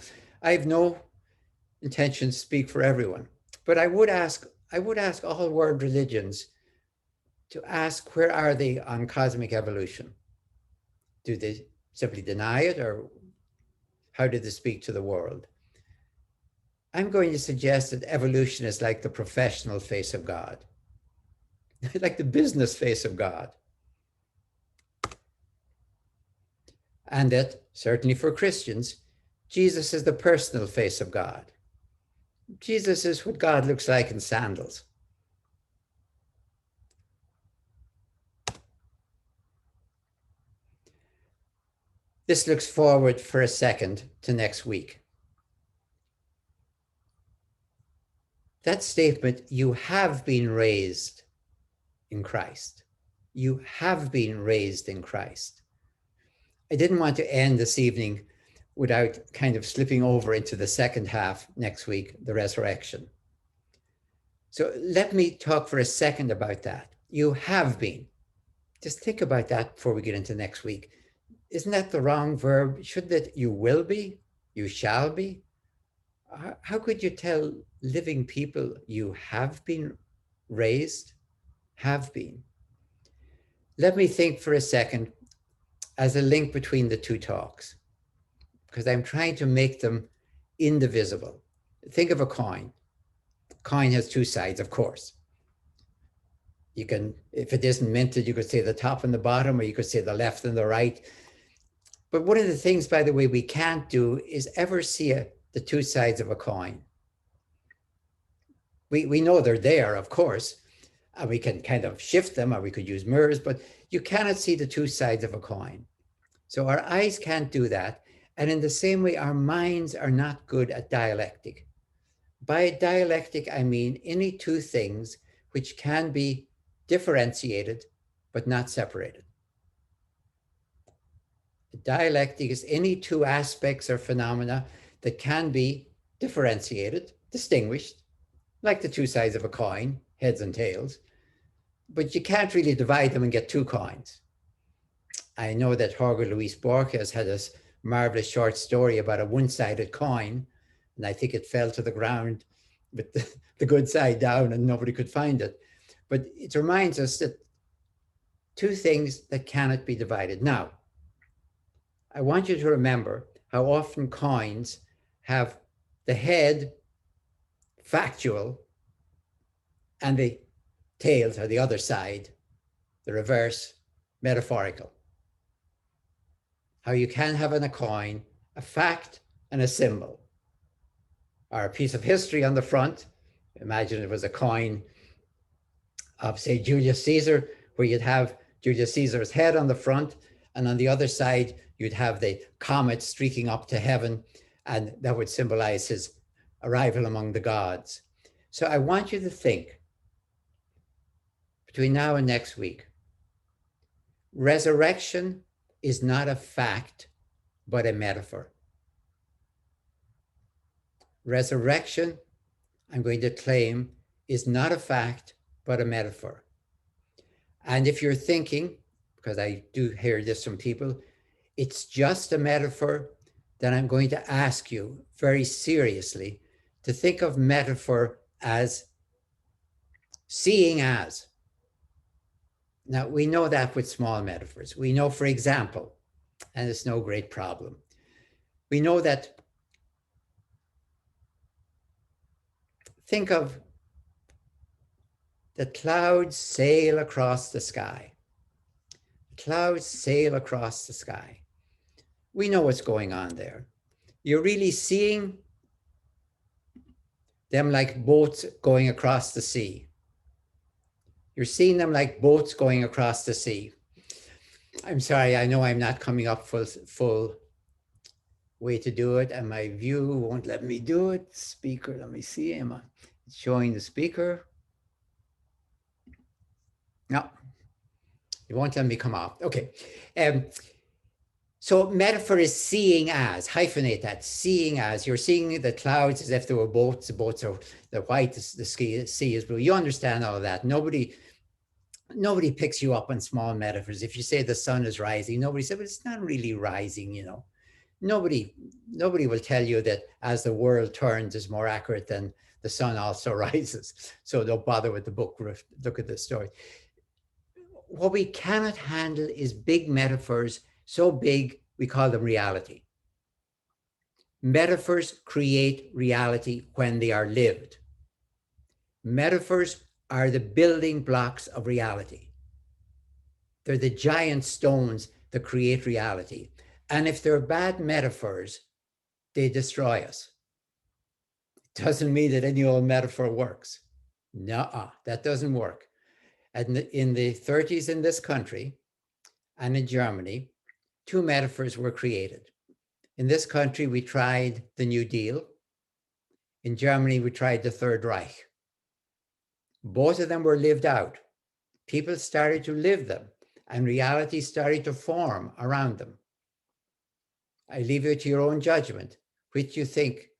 I have no intention to speak for everyone, but I would ask all world religions to ask, where are they on cosmic evolution? Do they simply deny it, or how do they speak to the world? I'm going to suggest that evolution is like the professional face of God, like the business face of God. And that, certainly for Christians, Jesus is the personal face of God. Jesus is what God looks like in sandals. This looks forward for a second to next week. That statement, you have been raised in Christ. You have been raised in Christ. I didn't want to end this evening without kind of slipping over into the second half next week, the resurrection. So let me talk for a second about that. You have been. Just think about that before we get into next week. Isn't that the wrong verb? Shouldn't it you will be, you shall be? How could you tell living people you have been raised? Have been. Let me think for a second as a link between the 2 talks, because I'm trying to make them indivisible. Think of a coin. A coin has 2 sides, of course. You can, if it isn't minted, you could say the top and the bottom, or you could say the left and the right. But one of the things, by the way, we can't do is ever see the 2 sides of a coin. We know they're there, of course, and we can kind of shift them, or we could use mirrors, but you cannot see the two sides of a coin. So our eyes can't do that. And in the same way, our minds are not good at dialectic. By dialectic, I mean any two things which can be differentiated but not separated. Dialectic is any two aspects or phenomena that can be differentiated, distinguished, like the two sides of a coin, heads and tails, but you can't really divide them and get two coins. I know that Jorge Luis Borges had this marvelous short story about a one-sided coin, and I think it fell to the ground with the good side down and nobody could find it. But it reminds us that two things that cannot be divided. Now, I want you to remember how often coins have the head factual and the tails, or the other side, the reverse, metaphorical. How you can have in a coin a fact and a symbol, or a piece of history on the front. Imagine it was a coin of, say, Julius Caesar, where you'd have Julius Caesar's head on the front, and on the other side, you'd have the comet streaking up to heaven, and that would symbolize his arrival among the gods. So I want you to think, between now and next week, resurrection is not a fact, but a metaphor. Resurrection, I'm going to claim, is not a fact, but a metaphor. And if you're thinking, because I do hear this from people, it's just a metaphor, then I'm going to ask you very seriously to think of metaphor as seeing as. Now, we know that with small metaphors. We know, for example, and it's no great problem, we know that, think of the clouds sail across the sky. Clouds sail across the sky. We know what's going on there. You're really seeing them like boats going across the sea. You're seeing them like boats going across the sea. I'm sorry, I know I'm not coming up full way to do it, and my view won't let me do it. Speaker, let me see, am I showing the speaker? No, it won't let me come off. Okay. So metaphor is seeing as, hyphenate that, seeing as. You're seeing the clouds as if they were boats. The boats are the white, the sea is blue. You understand all of that. Nobody picks you up on small metaphors. If you say the sun is rising, nobody says, but it's not really rising, you know. Nobody will tell you that as the world turns is more accurate than the sun also rises. So don't bother with the book, look at the story. What we cannot handle is big metaphors, so big we call them reality. Metaphors create reality when they are lived. Metaphors are the building blocks of reality. They're the giant stones that create reality. And if they're bad metaphors, they destroy us. It doesn't mean that any old metaphor works. Nuh-uh, that doesn't work. And in the 30s in this country and in Germany, two metaphors were created. In this country, we tried the New Deal. In Germany, we tried the Third Reich. Both of them were lived out. People started to live them, and reality started to form around them. I leave you to your own judgment, which you think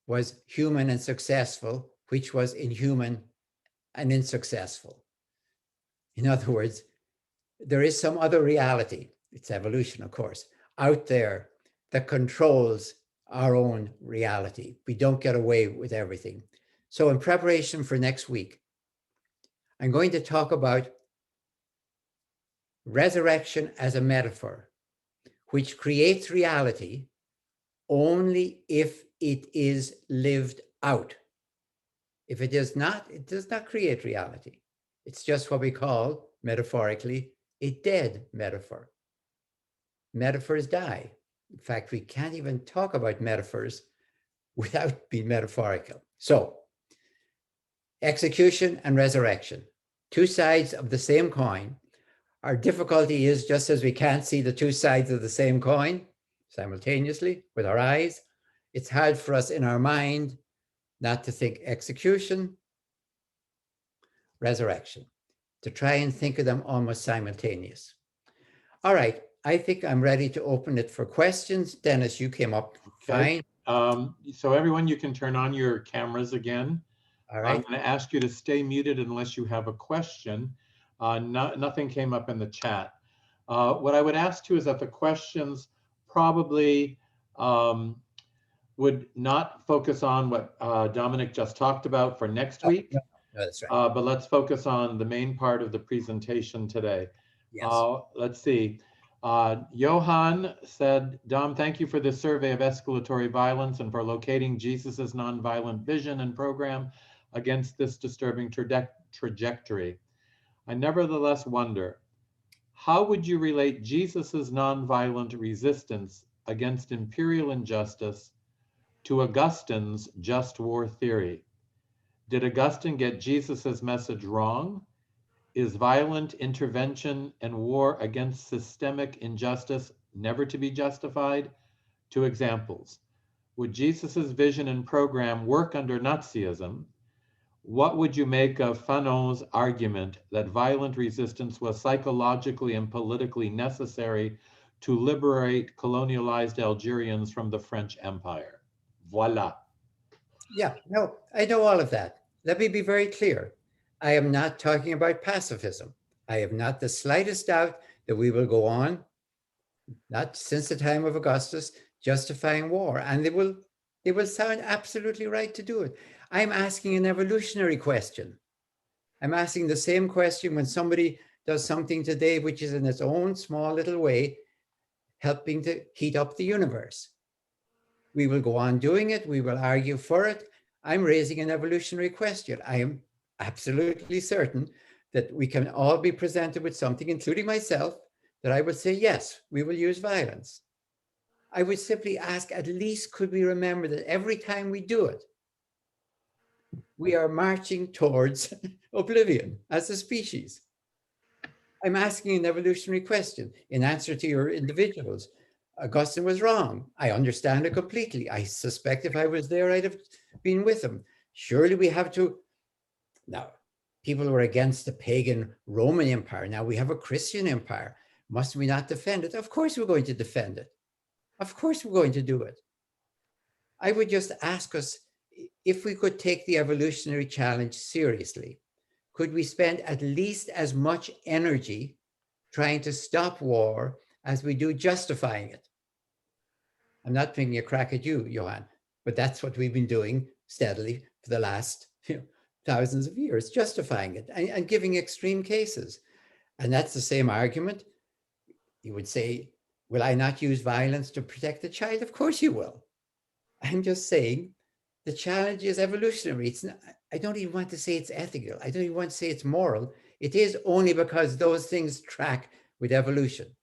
was human and successful, which was inhuman and unsuccessful. In other words, there is some other reality, it's evolution, of course, out there that controls our own reality. We don't get away with everything. So in preparation for next week, I'm going to talk about resurrection as a metaphor, which creates reality only if it is lived out. If it is not, it does not create reality. It's just what we call, metaphorically, a dead metaphor. Metaphors die. In fact, we can't even talk about metaphors without being metaphorical. So execution and resurrection, two sides of the same coin. Our difficulty is just as we can't see the two sides of the same coin simultaneously with our eyes, it's hard for us in our mind not to think execution, resurrection, to try and think of them almost simultaneous. All right, I think I'm ready to open it for questions. Dennis, you came up fine. So everyone, you can turn on your cameras again. All I'm right. going to ask you to stay muted unless you have a question. Nothing came up in the chat. What I would ask too is that the questions probably would not focus on what Dominic just talked about for next week. No, that's right. But let's focus on the main part of the presentation today. Yes. Let's see. Johan said, Dom, thank you for this survey of escalatory violence and for locating Jesus's nonviolent vision and program against this disturbing trajectory. I nevertheless wonder, how would you relate Jesus's nonviolent resistance against imperial injustice to Augustine's just war theory? Did Augustine get Jesus's message wrong? Is violent intervention and war against systemic injustice never to be justified? Two examples. Would Jesus's vision and program work under Nazism? What would you make of Fanon's argument that violent resistance was psychologically and politically necessary to liberate colonialized Algerians from the French Empire? Voila. Yeah, no, I know all of that. Let me be very clear. I am not talking about pacifism. I have not the slightest doubt that we will go on, not since the time of Augustus, justifying war. And they will sound absolutely right to do it. I'm asking an evolutionary question. I'm asking the same question when somebody does something today, which is in its own small little way, helping to heat up the universe. We will go on doing it. We will argue for it. I'm raising an evolutionary question. I am absolutely certain that we can all be presented with something, including myself, that I would say, yes, we will use violence. I would simply ask, at least could we remember that every time we do it, we are marching towards oblivion as a species? I'm asking an evolutionary question in answer to your individuals. Augustine was wrong. I understand it completely. I suspect if I was there, I'd have been with him. Surely we have to. Now, people were against the pagan Roman Empire. Now we have a Christian empire. Must we not defend it? Of course we're going to defend it. Of course we're going to do it. I would just ask us if we could take the evolutionary challenge seriously. Could we spend at least as much energy trying to stop war as we do justifying it? I'm not taking a crack at you, Johan, but that's what we've been doing steadily for the last thousands of years, justifying it and giving extreme cases. And that's the same argument. You would say, will I not use violence to protect the child? Of course you will. I'm just saying the challenge is evolutionary. It's not, I don't even want to say it's ethical. I don't even want to say it's moral. It is only because those things track with evolution.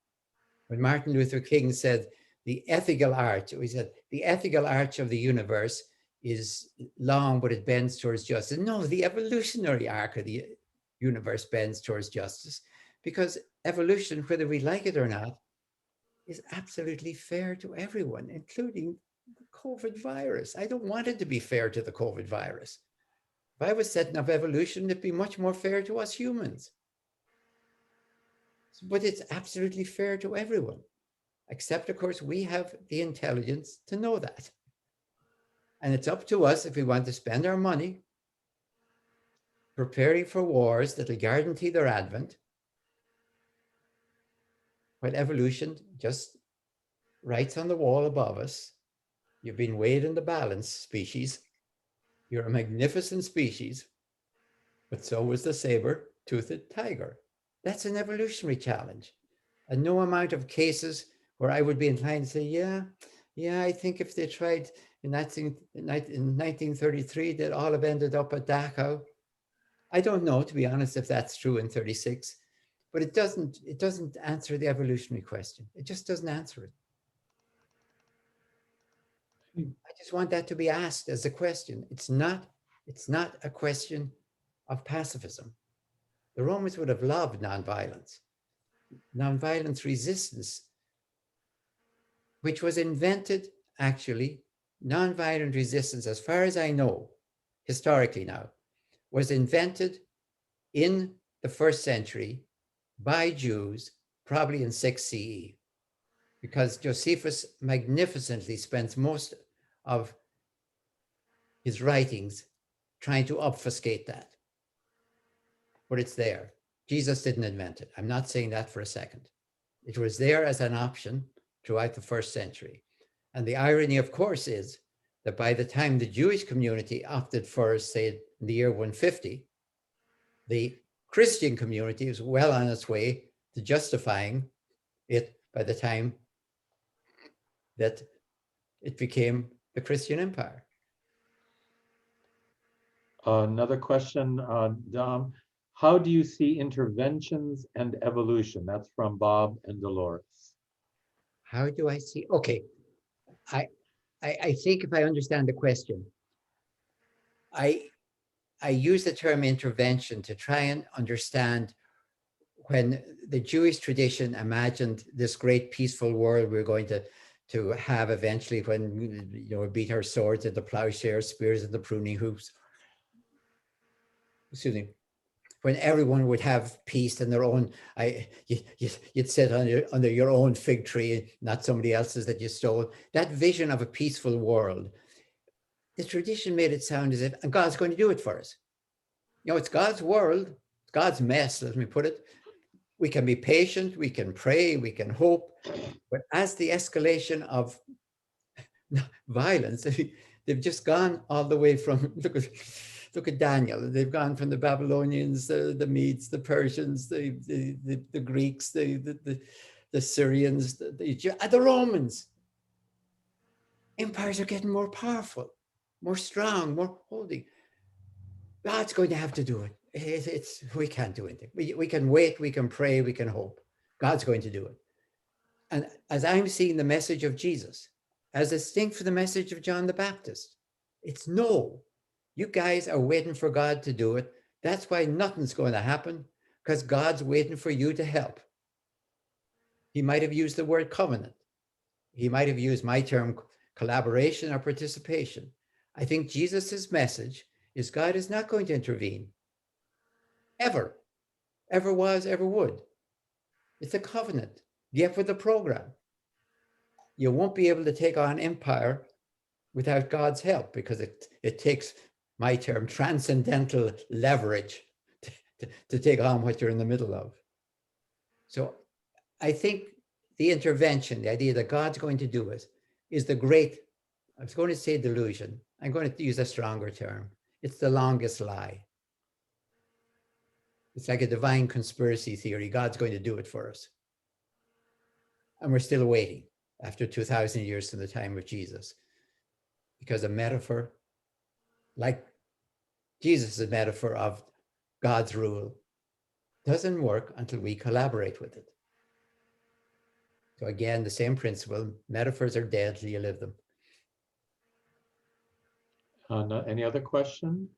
When Martin Luther King said the ethical arch, he said the ethical arch of the universe is long, but it bends towards justice. No, the evolutionary arc of the universe bends towards justice, because evolution, whether we like it or not, is absolutely fair to everyone, including the COVID virus. I don't want it to be fair to the COVID virus. If I was setting up evolution, it'd be much more fair to us humans. But it's absolutely fair to everyone, except, of course, we have the intelligence to know that. And it's up to us if we want to spend our money preparing for wars that will guarantee their advent, while evolution just writes on the wall above us, you've been weighed in the balance, species. You're a magnificent species, but so was the saber-toothed tiger. That's an evolutionary challenge. And no amount of cases where I would be inclined to say, yeah, I think if they tried in 1933, they'd all have ended up at Dachau. I don't know, to be honest, if that's true in 36, but it doesn't answer the evolutionary question. It just doesn't answer it. I just want that to be asked as a question. It's not a question of pacifism. The Romans would have loved nonviolence. Nonviolence resistance, which was invented, actually, nonviolent resistance, as far as I know, historically now, was invented in the 1st century by Jews, probably in 6 CE, because Josephus magnificently spends most of his writings trying to obfuscate that. But it's there. Jesus didn't invent it. I'm not saying that for a second. It was there as an option throughout the 1st century. And the irony, of course, is that by the time the Jewish community opted for, say, in the year 150, the Christian community was well on its way to justifying it by the time that it became the Christian empire. Another question, Dom. How do you see interventions and evolution? That's from Bob and Dolores. How do I see? Okay, I think if I understand the question, I use the term intervention to try and understand when the Jewish tradition imagined this great peaceful world we're going to have eventually, when we beat our swords into plowshares, spears into pruning hoops. Excuse me. When everyone would have peace in their own, you'd sit under your own fig tree, not somebody else's that you stole. That vision of a peaceful world, the tradition made it sound as if, and God's going to do it for us. It's God's world, it's God's mess, let me put it. We can be patient, we can pray, we can hope, but as the escalation of violence, they've just gone all the way from, look at Daniel. They've gone from the Babylonians, the Medes, the Persians, the Greeks, the Syrians, the Romans. Empires are getting more powerful, more strong, more holding. God's going to have to do it. We can't do anything. We can wait, we can pray, we can hope. God's going to do it. And as I'm seeing the message of Jesus, as distinct from the message of John the Baptist, it's no. You guys are waiting for God to do it. That's why nothing's going to happen, because God's waiting for you to help. He might have used the word covenant. He might have used my term collaboration or participation. I think Jesus's message is God is not going to intervene. Ever was, ever would. It's a covenant. Get with the program. You won't be able to take on empire without God's help, because it takes, my term, transcendental leverage to take on what you're in the middle of. So I think the intervention, the idea that God's going to do it, is the great, I was going to say delusion. I'm going to use a stronger term. It's the longest lie. It's like a divine conspiracy theory. God's going to do it for us. And we're still waiting after 2,000 years from the time of Jesus. Because a metaphor, like Jesus' metaphor of God's rule, doesn't work until we collaborate with it. So again, the same principle, metaphors are dead till you live them. Any other question?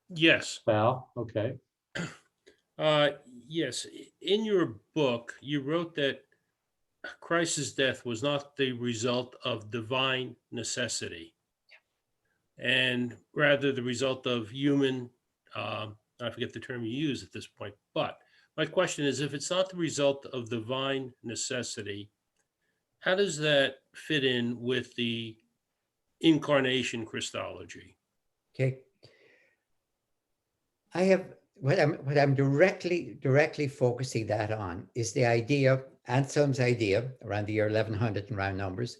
Yes. Val, okay. Yes. In your book, you wrote that Christ's death was not the result of divine necessity, and rather the result of human, I forget the term you use at this point, but my question is, if it's not the result of divine necessity, how does that fit in with the incarnation Christology? Okay. I have, what I'm directly focusing that on is the idea, Anselm's idea around the year 1100 in round numbers,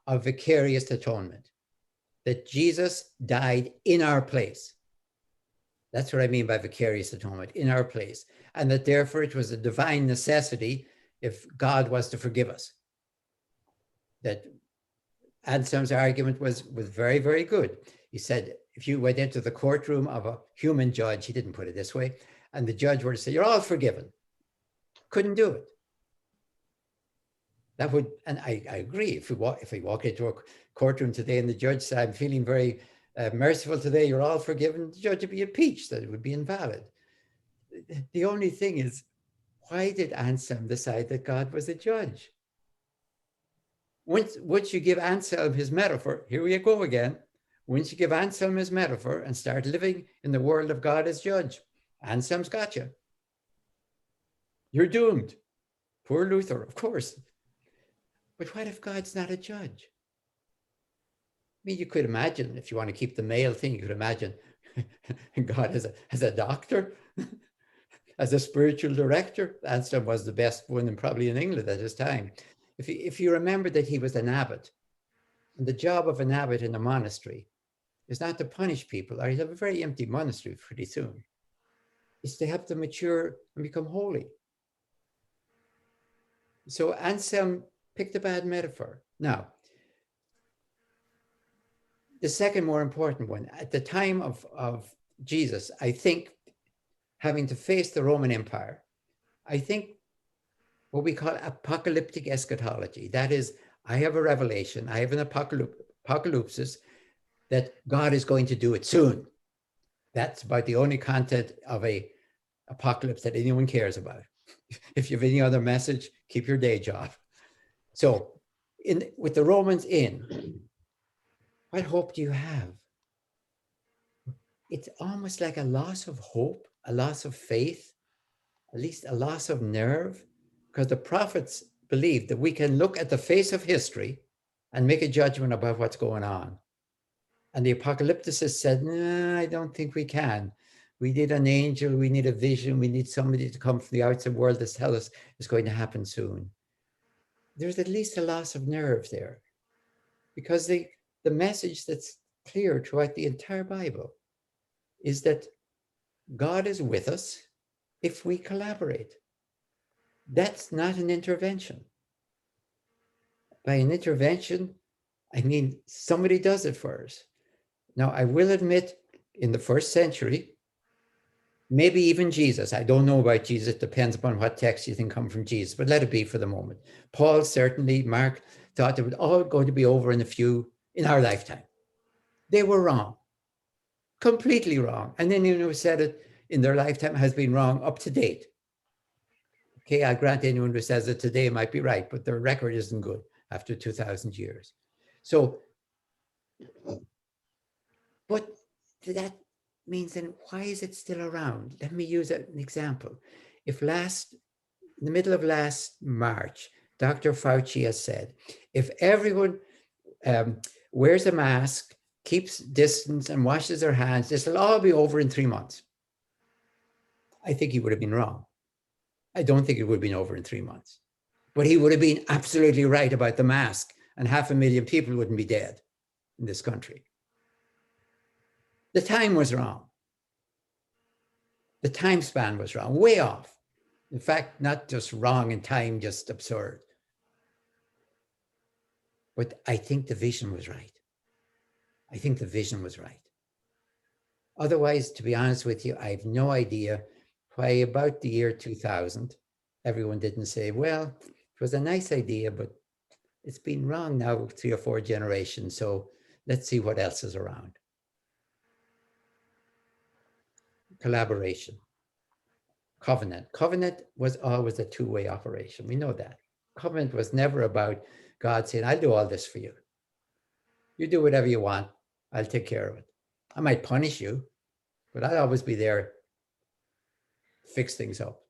of vicarious atonement, that Jesus died in our place. That's what I mean by vicarious atonement, in our place. And that therefore it was a divine necessity if God was to forgive us. That Anselm's argument was very, very good. He said, if you went into the courtroom of a human judge, he didn't put it this way, and the judge were to say, you're all forgiven. Couldn't do it. That would, and I agree. If we walk into a courtroom today and the judge said, "I'm feeling very merciful today, you're all forgiven," the judge would be impeached, that it would be invalid. The only thing is, why did Anselm decide that God was a judge? Once you give Anselm his metaphor, here we go again. Once you give Anselm his metaphor and start living in the world of God as judge, Anselm's got you. You're doomed. Poor Luther, of course. But what if God's not a judge? I mean, you could imagine, if you want to keep the male thing, you could imagine God as a doctor, as a spiritual director. Anselm was the best one probably in England at his time. If you remember that he was an abbot, and the job of an abbot in a monastery is not to punish people, or you'll have a very empty monastery pretty soon. It's to help them mature and become holy. So Anselm picked a bad metaphor. Now, the second more important one, at the time of Jesus, I think, having to face the Roman Empire, I think what we call apocalyptic eschatology, that is, I have a revelation, I have an apocalypsis that God is going to do it soon. That's about the only content of a apocalypse that anyone cares about. If you have any other message, keep your day job. So with the Romans in, what hope do you have? It's almost like a loss of hope, a loss of faith, at least a loss of nerve, because the prophets believed that we can look at the face of history and make a judgment about what's going on. And the apocalypticists said, "No, I don't think we can. We need an angel, we need a vision, we need somebody to come from the outside world to tell us it's going to happen soon." There's at least a loss of nerve there, because the message that's clear throughout the entire Bible is that God is with us if we collaborate. That's not an intervention. By an intervention, I mean somebody does it for us. Now, I will admit, in the first century, maybe even Jesus, I don't know about Jesus, it depends upon what text you think come from Jesus, but let it be for the moment. Paul, certainly, Mark, thought it would all going to be over in our lifetime. They were wrong, completely wrong. And anyone who said it in their lifetime has been wrong up to date. Okay, I grant anyone who says it today might be right, but their record isn't good after 2,000 years. So, but that means then why is it still around? Let me use an example. If in the middle of last March, Dr. Fauci has said, if everyone wears a mask, keeps distance and washes their hands, this will all be over in 3 months. I think he would have been wrong. I don't think it would have been over in 3 months. But he would have been absolutely right about the mask, and 500,000 people wouldn't be dead in this country. The time was wrong. The time span was wrong, way off. In fact, not just wrong in time, just absurd. But I think the vision was right. I think the vision was right. Otherwise, to be honest with you, I have no idea why about the year 2000, everyone didn't say, well, it was a nice idea, but it's been wrong now 3 or 4 generations. So let's see what else is around. Collaboration. Covenant. Covenant was always a two-way operation. We know that. Covenant was never about God saying, I'll do all this for you. You do whatever you want. I'll take care of it. I might punish you, but I'll always be there to fix things up.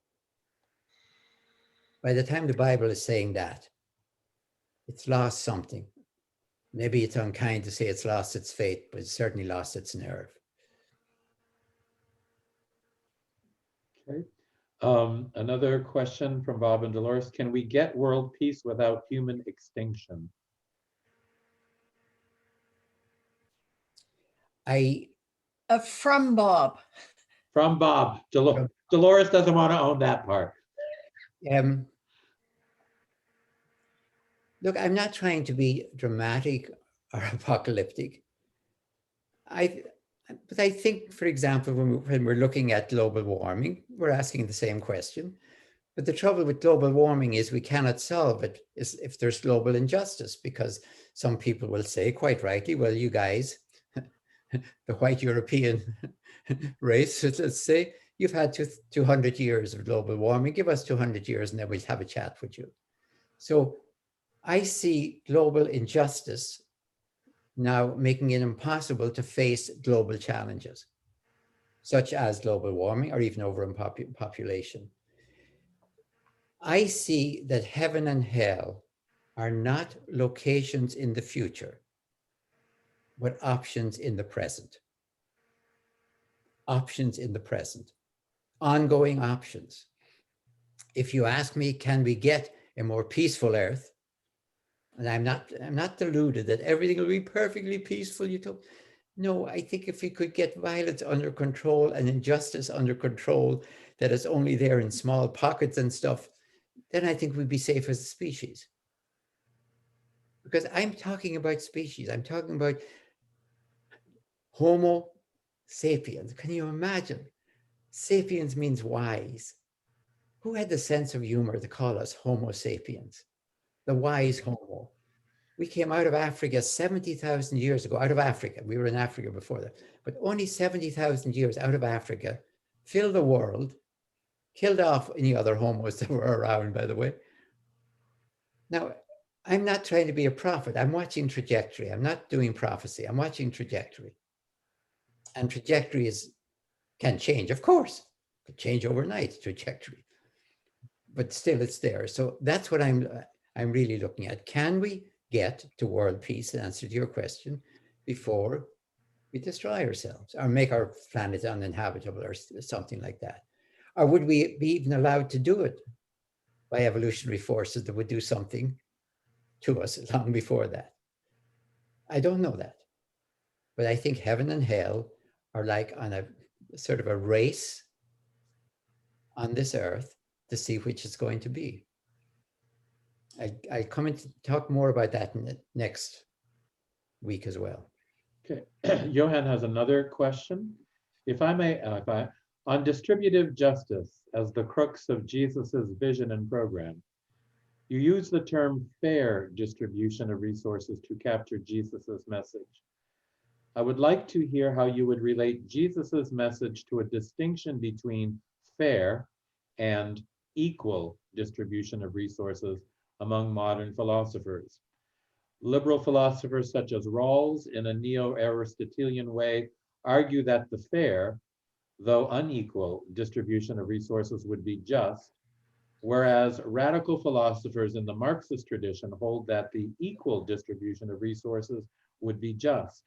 By the time the Bible is saying that, it's lost something. Maybe it's unkind to say it's lost its faith, but it's certainly lost its nerve. Okay. Another question from Bob and Dolores. Can we get world peace without human extinction? From Bob. From Bob. Dolores doesn't want to own that part. Look, I'm not trying to be dramatic or apocalyptic. But I think, for example, when we're looking at global warming, we're asking the same question. But the trouble with global warming is we cannot solve it if there's global injustice, because some people will say, quite rightly, well, you guys, the white European race, let's say, you've had 200 years of global warming, give us 200 years and then we'll have a chat with you. So I see global injustice now making it impossible to face global challenges, such as global warming or even overpopulation. I see that heaven and hell are not locations in the future, but options in the present. Options in the present, ongoing options. If you ask me, can we get a more peaceful earth? And I'm not deluded that everything will be perfectly peaceful. No, I think if we could get violence under control and injustice under control, that is only there in small pockets and stuff, then I think we'd be safe as a species. Because I'm talking about species. I'm talking about Homo sapiens. Can you imagine? Sapiens means wise. Who had the sense of humor to call us Homo sapiens? The wise Homo. We came out of Africa 70,000 years ago, out of Africa. We were in Africa before that, but only 70,000 years out of Africa, filled the world, killed off any other homos that were around, by the way. Now, I'm not trying to be a prophet. I'm watching trajectory. I'm not doing prophecy. I'm watching trajectory. And trajectory can change, of course. It could change overnight, trajectory. But still, it's there. So that's what I'm really looking at. Can we get to world peace, in answer to your question, before we destroy ourselves or make our planet uninhabitable or something like that? Or would we be even allowed to do it by evolutionary forces that would do something to us long before that? I don't know that. But I think heaven and hell are like on a sort of a race on this earth to see which it's going to be. I come in to talk more about that in the next week as well. Okay, Johan has another question. If I may, on distributive justice as the crux of Jesus's vision and program, you use the term fair distribution of resources to capture Jesus's message. I would like to hear how you would relate Jesus's message to a distinction between fair and equal distribution of resources among modern philosophers. Liberal philosophers such as Rawls, in a neo-Aristotelian way, argue that the fair, though unequal, distribution of resources would be just, whereas radical philosophers in the Marxist tradition hold that the equal distribution of resources would be just.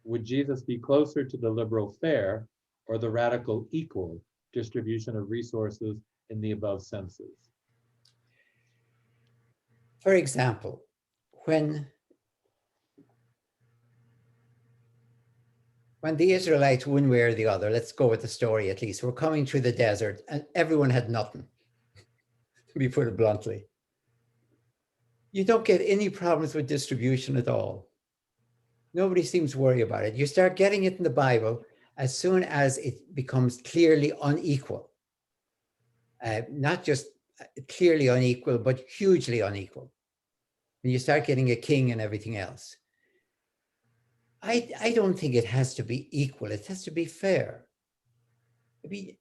Would Jesus be closer to the liberal fair or the radical equal distribution of resources in the above senses? For example, when the Israelites, one way or the other, let's go with the story at least, were coming through the desert and everyone had nothing, to be put it bluntly. You don't get any problems with distribution at all. Nobody seems to worry about it. You start getting it in the Bible as soon as it becomes clearly unequal. Not just clearly unequal, but hugely unequal. When you start getting a king and everything else. I don't think it has to be equal. It has to be fair. I mean,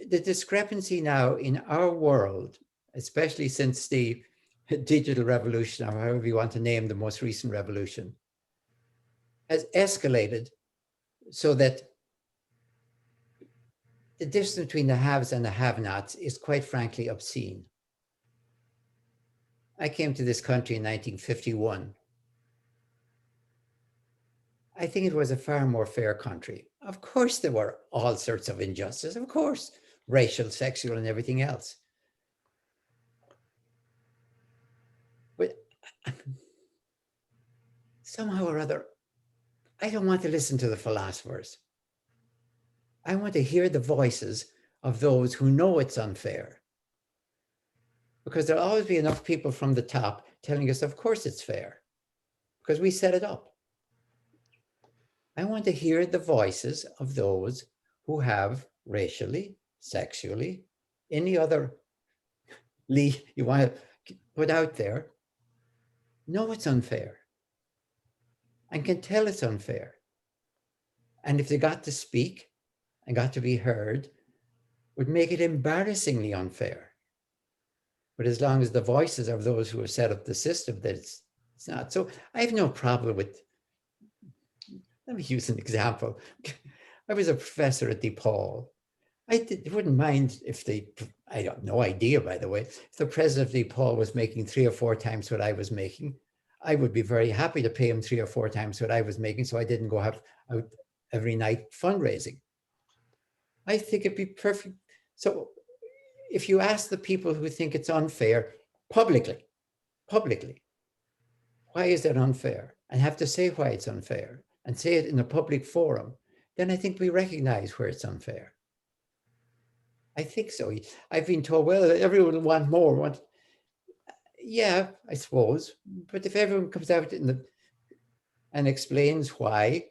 the discrepancy now in our world, especially since the digital revolution, or however you want to name the most recent revolution, has escalated so that the distance between the haves and the have-nots is quite frankly obscene. I came to this country in 1951. I think it was a far more fair country. Of course, there were all sorts of injustice, of course, racial, sexual, and everything else. But somehow or other, I don't want to listen to the philosophers. I want to hear the voices of those who know it's unfair. Because there'll always be enough people from the top telling us, of course it's fair, because we set it up. I want to hear the voices of those who have racially, sexually, any other you want to put out there, know it's unfair and can tell it's unfair. And if they got to speak and got to be heard, would make it embarrassingly unfair. But as long as the voices of those who have set up the system, that it's not. So I have no problem with, let me use an example. I was a professor at DePaul. Wouldn't mind if I have no idea, by the way, if the president of DePaul was making 3 or 4 times what I was making, I would be very happy to pay him 3 or 4 times what I was making, so I didn't go out every night fundraising. I think it'd be perfect. So if you ask the people who think it's unfair publicly, why is that unfair? And have to say why it's unfair and say it in a public forum, then I think we recognize where it's unfair. I think so. I've been told, well, everyone will want more. Yeah, I suppose. But if everyone comes out and explains why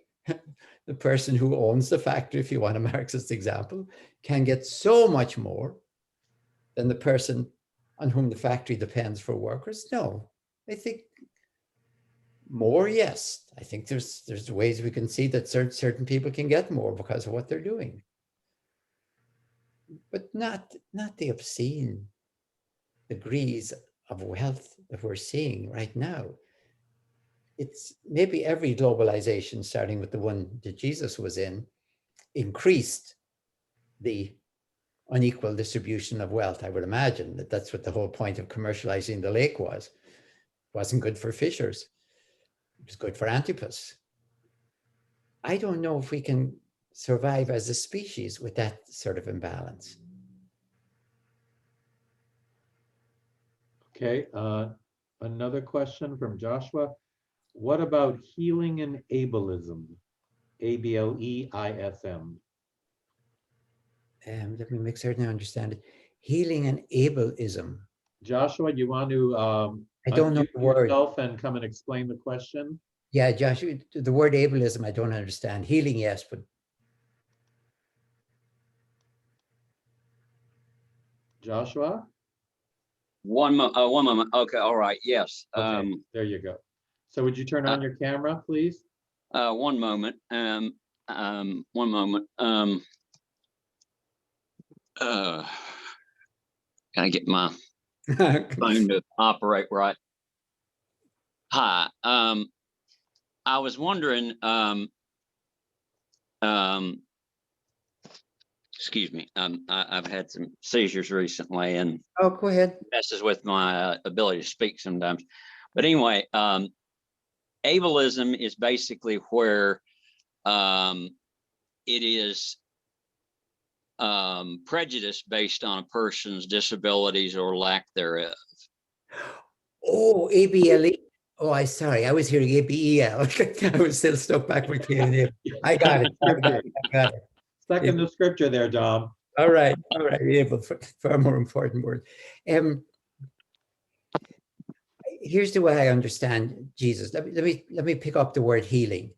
the person who owns the factory, if you want a Marxist example, can get so much more than the person on whom the factory depends for workers, no. I think more, yes. I think there's ways we can see that certain people can get more because of what they're doing. But not the obscene degrees of wealth that we're seeing right now. It's maybe every globalization, starting with the one that Jesus was in, increased the unequal distribution of wealth. I would imagine that that's what the whole point of commercializing the lake was. It wasn't good for fishers. It was good for Antipas. I don't know if we can survive as a species with that sort of imbalance. Okay, another question from Joshua. What about healing and ableism? ABLEISM. Let me make certain I understand it. Healing and ableism. Joshua, you want to I don't know unmute the word. yourself and come and explain the question? Yeah, Joshua, the word ableism, I don't understand. Healing, yes, but Joshua? One moment. Okay, all right. Yes. Okay, there you go. So would you turn on your camera, please? One moment. One moment. Gotta get my phone to operate right. Hi. I was wondering. Excuse me. I've had some seizures recently, and oh, go ahead. messes with my ability to speak sometimes. But anyway, ableism is basically where it is prejudice based on a person's disabilities or lack thereof. Oh, ABLE. Oh, sorry. I was hearing ABEL. I was still stuck back with K. I got it. I got it. Stuck in the scripture there, Dom. All right. Able, far more important word. Here's the way I understand Jesus. Let me pick up the word healing.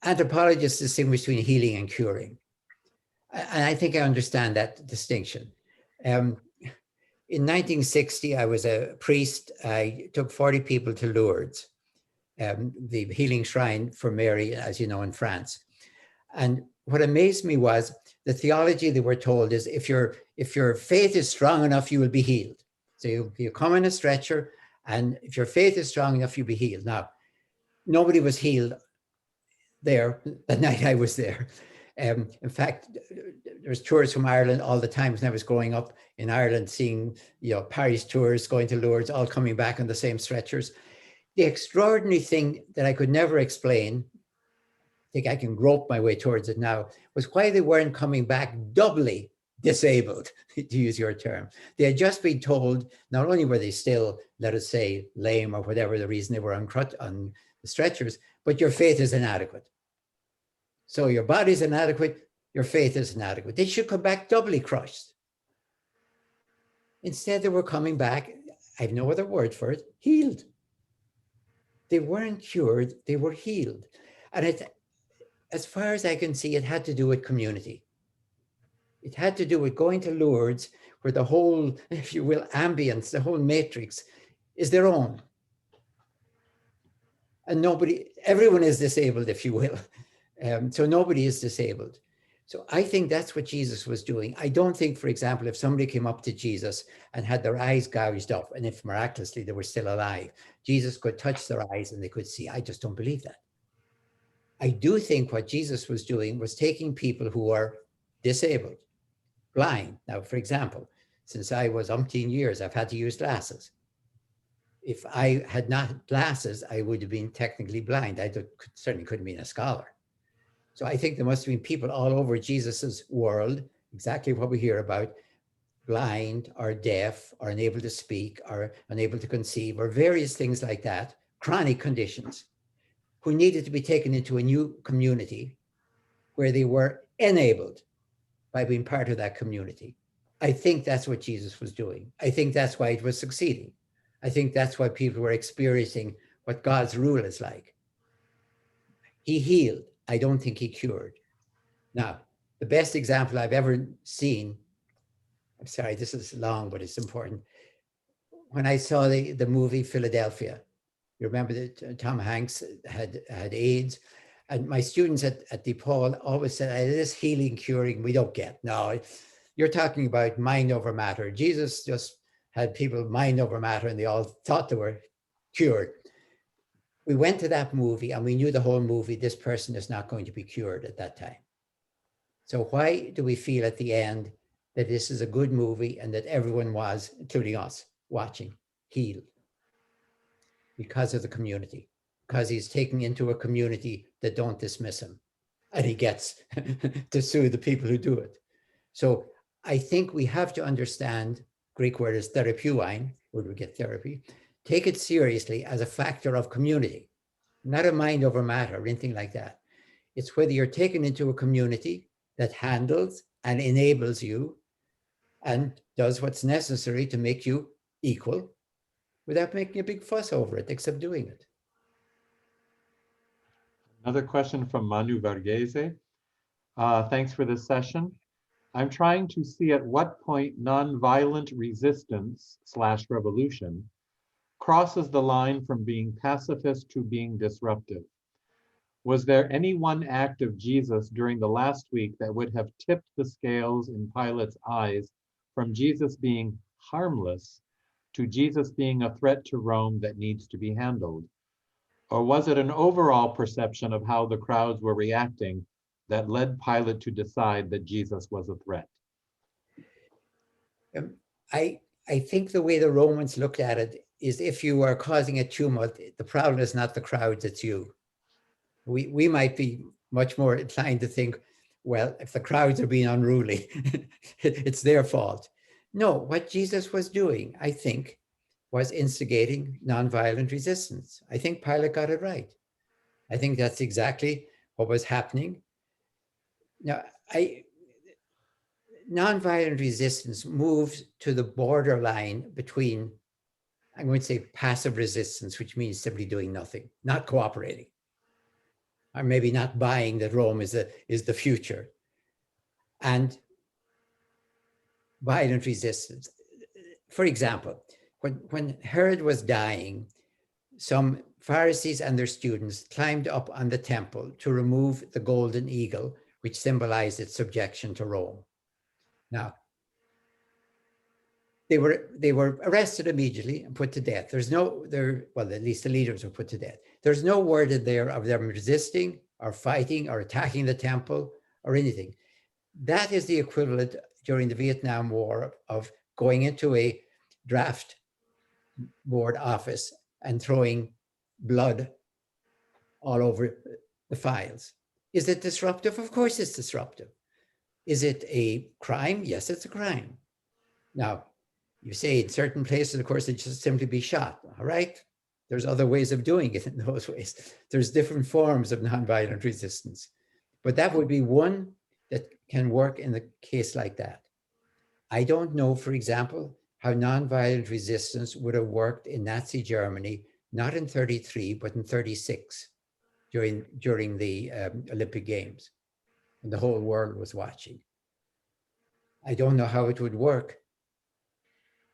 Anthropologists distinguish between healing and curing. And I think I understand that distinction. In 1960, I was a priest. I took 40 people to Lourdes, the healing shrine for Mary, as you know, in France. And what amazed me was the theology they were told is if your faith is strong enough, you will be healed. So you come in a stretcher, and if your faith is strong enough, you'll be healed. Now, nobody was healed there the night I was there. In fact, there's tourists from Ireland all the time when I was growing up in Ireland, seeing Paris tours, going to Lourdes, all coming back on the same stretchers. The extraordinary thing that I could never explain, I think I can grope my way towards it now, was why they weren't coming back doubly disabled, to use your term. They had just been told, not only were they still, let us say, lame or whatever the reason they were on the stretchers, but your faith is inadequate. So your body's inadequate, your faith is inadequate. They should come back doubly crushed. Instead, they were coming back, I have no other word for it, healed. They weren't cured, they were healed. And as far as I can see, it had to do with community. It had to do with going to Lourdes, where the whole, if you will, ambience, the whole matrix is their own. And everyone is disabled, if you will. So nobody is disabled. So I think that's what Jesus was doing. I don't think, for example, if somebody came up to Jesus and had their eyes gouged up, and if miraculously they were still alive, Jesus could touch their eyes and they could see. I just don't believe that. I do think what Jesus was doing was taking people who are disabled, blind. Now, for example, since I was umpteen years, I've had to use glasses. If I had not glasses, I would have been technically blind. I certainly couldn't have been a scholar. So I think there must have been people all over Jesus's world, exactly what we hear about, blind or deaf or unable to speak or unable to conceive or various things like that, chronic conditions, who needed to be taken into a new community where they were enabled by being part of that community. I think that's what Jesus was doing. I think that's why it was succeeding. I think that's why people were experiencing what God's rule is like. He healed. I don't think he cured. Now, the best example I've ever seen, I'm sorry, this is long, but it's important. When I saw the movie Philadelphia, you remember that Tom Hanks had AIDS, and my students at DePaul always said, this healing, curing, we don't get. No, you're talking about mind over matter. Jesus just had people mind over matter and they all thought they were cured. We went to that movie and we knew the whole movie, this person is not going to be cured at that time. So why do we feel at the end that this is a good movie and that everyone was, including us, watching, healed? Because of the community, because he's taking into a community that don't dismiss him, and he gets to sue the people who do it. So I think we have to understand, Greek word is therapeuein, where we get therapy, take it seriously as a factor of community, not a mind over matter or anything like that. It's whether you're taken into a community that handles and enables you and does what's necessary to make you equal without making a big fuss over it, except doing it. Another question from Manu Varghese. Thanks for this session. I'm trying to see at what point nonviolent resistance / revolution crosses the line from being pacifist to being disruptive. Was there any one act of Jesus during the last week that would have tipped the scales in Pilate's eyes from Jesus being harmless to Jesus being a threat to Rome that needs to be handled? Or was it an overall perception of how the crowds were reacting that led Pilate to decide that Jesus was a threat? I think the way the Romans looked at it is, if you are causing a tumult, the problem is not the crowds, it's you. We might be much more inclined to think, well, if the crowds are being unruly, it's their fault. No, what Jesus was doing, I think, was instigating nonviolent resistance. I think Pilate got it right. I think that's exactly what was happening. Now, nonviolent resistance moves to the borderline between, I'm going to say, passive resistance, which means simply doing nothing, not cooperating, or maybe not buying that Rome is the future, and violent resistance. For example, when Herod was dying, some Pharisees and their students climbed up on the temple to remove the golden eagle, which symbolized its subjection to Rome. Now, they were arrested immediately and put to death. Well, at least the leaders were put to death. There's no word in there of them resisting or fighting or attacking the temple or anything. That is the equivalent during the Vietnam War of going into a draft board office and throwing blood all over the files. Is it disruptive? Of course it's disruptive. Is it a crime? Yes, it's a crime. Now, you say in certain places, of course, it should simply be shot, all right? There's other ways of doing it in those ways. There's different forms of nonviolent resistance. But that would be one that can work in a case like that. I don't know, for example, how nonviolent resistance would have worked in Nazi Germany, not in 33, but in 36, during the Olympic Games, when the whole world was watching. I don't know how it would work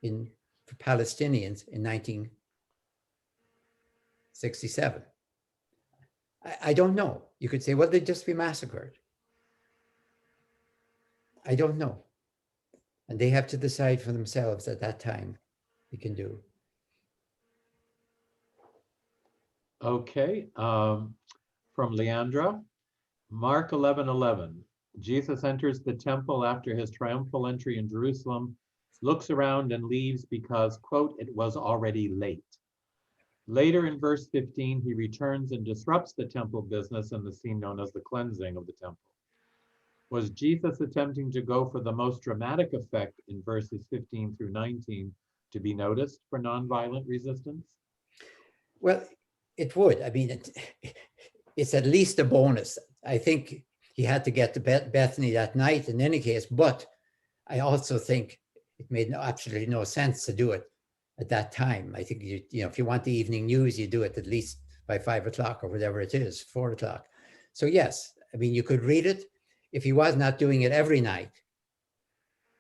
for Palestinians in 1967. I don't know. You could say, well, they'd just be massacred. I don't know. And they have to decide for themselves at that time they can do. Okay, from Leandra, Mark 11:11. Jesus enters the temple after his triumphal entry in Jerusalem, looks around and leaves because, quote, it was already late. Later in verse 15, he returns and disrupts the temple business in the scene known as the cleansing of the temple. Was Jesus attempting to go for the most dramatic effect in verses 15 through 19 to be noticed for nonviolent resistance? Well, it would. I mean, it's at least a bonus. I think he had to get to Bethany that night in any case, but I also think it made absolutely no sense to do it at that time. I think, if you want the evening news, you do it at least by 5 o'clock or whatever it is, 4 o'clock. So yes, I mean, you could read it if he was not doing it every night.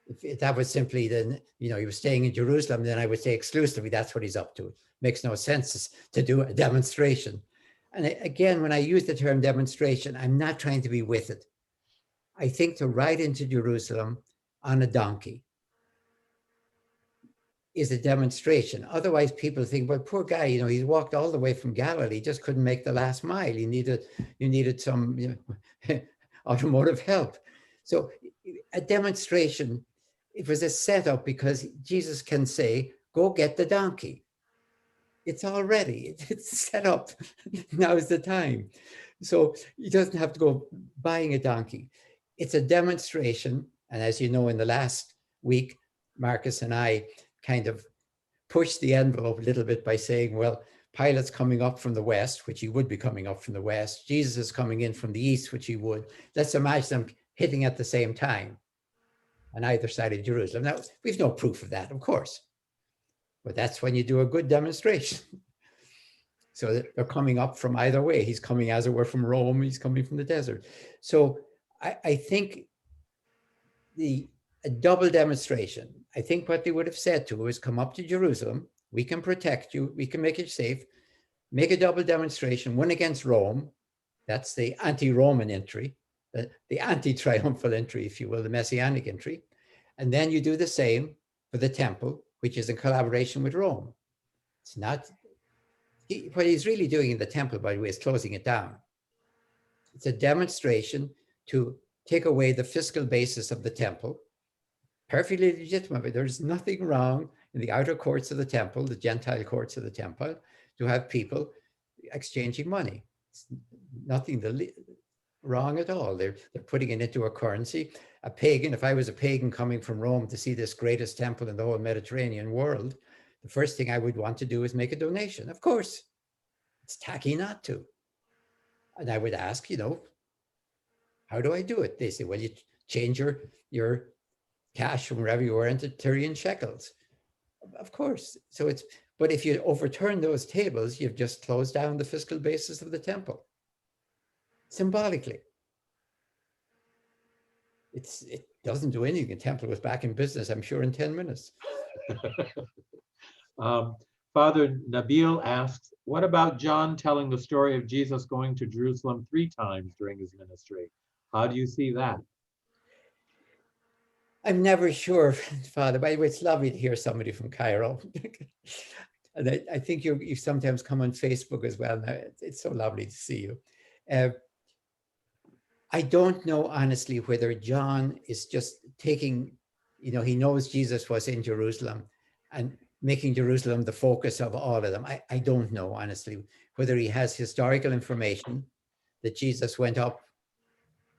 If that was simply then, he was staying in Jerusalem, then I would say exclusively that's what he's up to. It makes no sense to do a demonstration. And again, when I use the term demonstration, I'm not trying to be with it. I think to ride into Jerusalem on a donkey is a demonstration. Otherwise, people think, well, poor guy, he's walked all the way from Galilee, just couldn't make the last mile. You needed some automotive help. So a demonstration, it was a setup because Jesus can say, go get the donkey. It's all ready. It's set up. Now's the time. So he doesn't have to go buying a donkey. It's a demonstration. And as you know, in the last week, Marcus and I kind of pushed the envelope a little bit by saying, well, Pilate's coming up from the west, which he would be coming up from the west. Jesus is coming in from the east, which he would. Let's imagine them hitting at the same time on either side of Jerusalem. Now, we've no proof of that, of course. But that's when you do a good demonstration. So they're coming up from either way. He's coming, as it were, from Rome. He's coming from the desert. So I think a double demonstration. I think what they would have said to is, come up to Jerusalem. We can protect you. We can make it safe. Make a double demonstration, one against Rome. That's the anti-Roman entry, the anti-triumphal entry, if you will, the messianic entry. And then you do the same for the temple, which is in collaboration with Rome. It's not, what he's really doing in the temple, by the way, is closing it down. It's a demonstration to take away the fiscal basis of the temple. Perfectly legitimate, but there's nothing wrong in the outer courts of the temple, the Gentile courts of the temple, to have people exchanging money. It's nothing wrong at all. They're putting it into a currency. A pagan, if I was a pagan coming from Rome to see this greatest temple in the whole Mediterranean world, the first thing I would want to do is make a donation. Of course, it's tacky not to. And I would ask, how do I do it? They say, well, you change your cash from wherever you were into Tyrian shekels. Of course. So but if you overturn those tables, you've just closed down the fiscal basis of the temple. Symbolically. It doesn't do anything. The temple was back in business, I'm sure, in 10 minutes. Father Nabil asks, what about John telling the story of Jesus going to Jerusalem 3 times during his ministry? How do you see that? I'm never sure, Father. By the way, it's lovely to hear somebody from Cairo. And I think you sometimes come on Facebook as well. Now, it's so lovely to see you. I don't know, honestly, whether John is just taking, he knows Jesus was in Jerusalem and making Jerusalem the focus of all of them. I don't know, honestly, whether he has historical information that Jesus went up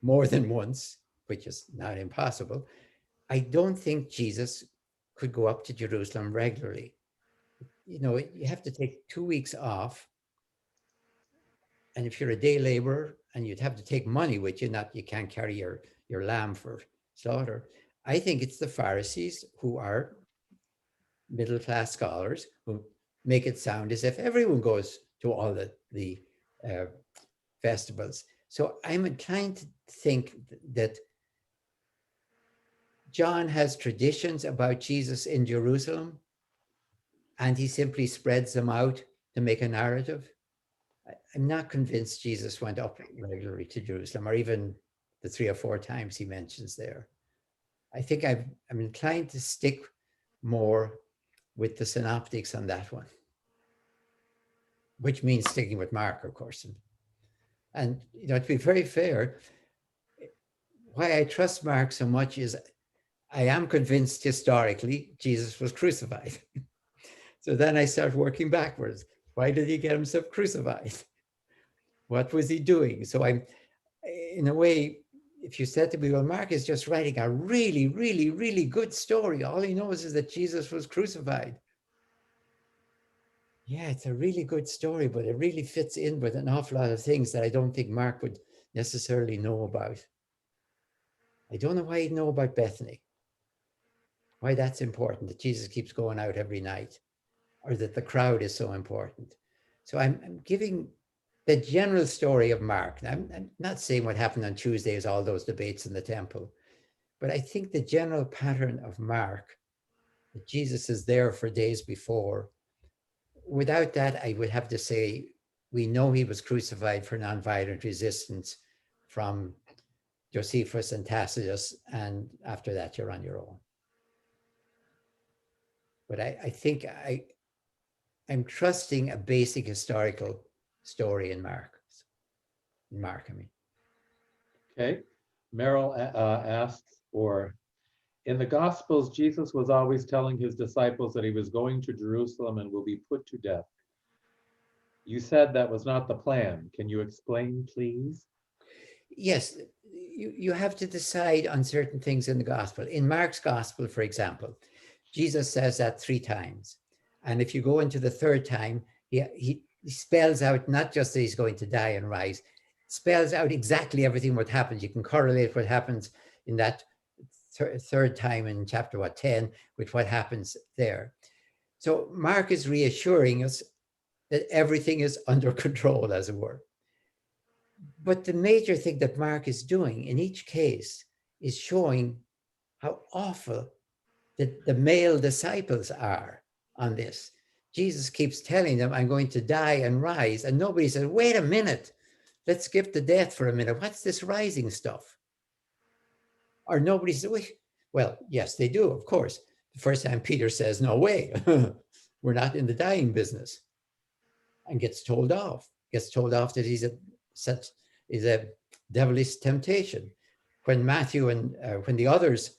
more than once, which is not impossible. I don't think Jesus could go up to Jerusalem regularly. You have to take 2 weeks off. And if you're a day laborer and you'd have to take money with you, you can't carry your lamb for slaughter. I think it's the Pharisees, who are middle-class scholars, who make it sound as if everyone goes to all the festivals. So I'm inclined to think that John has traditions about Jesus in Jerusalem, and he simply spreads them out to make a narrative. I'm not convinced Jesus went up regularly to Jerusalem, or even the 3 or 4 times he mentions there. I think I'm inclined to stick more with the synoptics on that one, which means sticking with Mark, of course. And to be very fair, why I trust Mark so much is I am convinced historically Jesus was crucified. So then I start working backwards. Why did he get himself crucified? What was he doing? So I'm, in a way, if you said to me, well, Mark is just writing a really, really, really good story. All he knows is that Jesus was crucified. Yeah, it's a really good story, but it really fits in with an awful lot of things that I don't think Mark would necessarily know about. I don't know why he'd know about Bethany, why that's important, that Jesus keeps going out every night, or that the crowd is so important. So I'm giving the general story of Mark. I'm not saying what happened on Tuesday is all those debates in the temple, but I think the general pattern of Mark, that Jesus is there for days before. Without that, I would have to say, we know he was crucified for nonviolent resistance from Josephus and Tacitus, and after that, you're on your own. But I think I'm trusting a basic historical story in Mark. I mean. Okay. Merrill asks, or in the Gospels, Jesus was always telling his disciples that he was going to Jerusalem and will be put to death. You said that was not the plan. Can you explain, please? Yes, you have to decide on certain things in the gospel. In Mark's gospel, for example, Jesus says that 3 times. And if you go into the 3rd time, he spells out not just that he's going to die and rise, spells out exactly everything what happens. You can correlate what happens in that 3rd time in chapter 10 with what happens there. So Mark is reassuring us that everything is under control, as it were. But the major thing that Mark is doing in each case is showing how awful the male disciples are on this. Jesus keeps telling them, I'm going to die and rise. And nobody says, wait a minute, let's skip the death for a minute. What's this rising stuff? Or nobody says, well, yes, they do, of course. The first time Peter says, no way, we're not in the dying business. And gets told off that he's a devilish temptation. When Matthew and when the others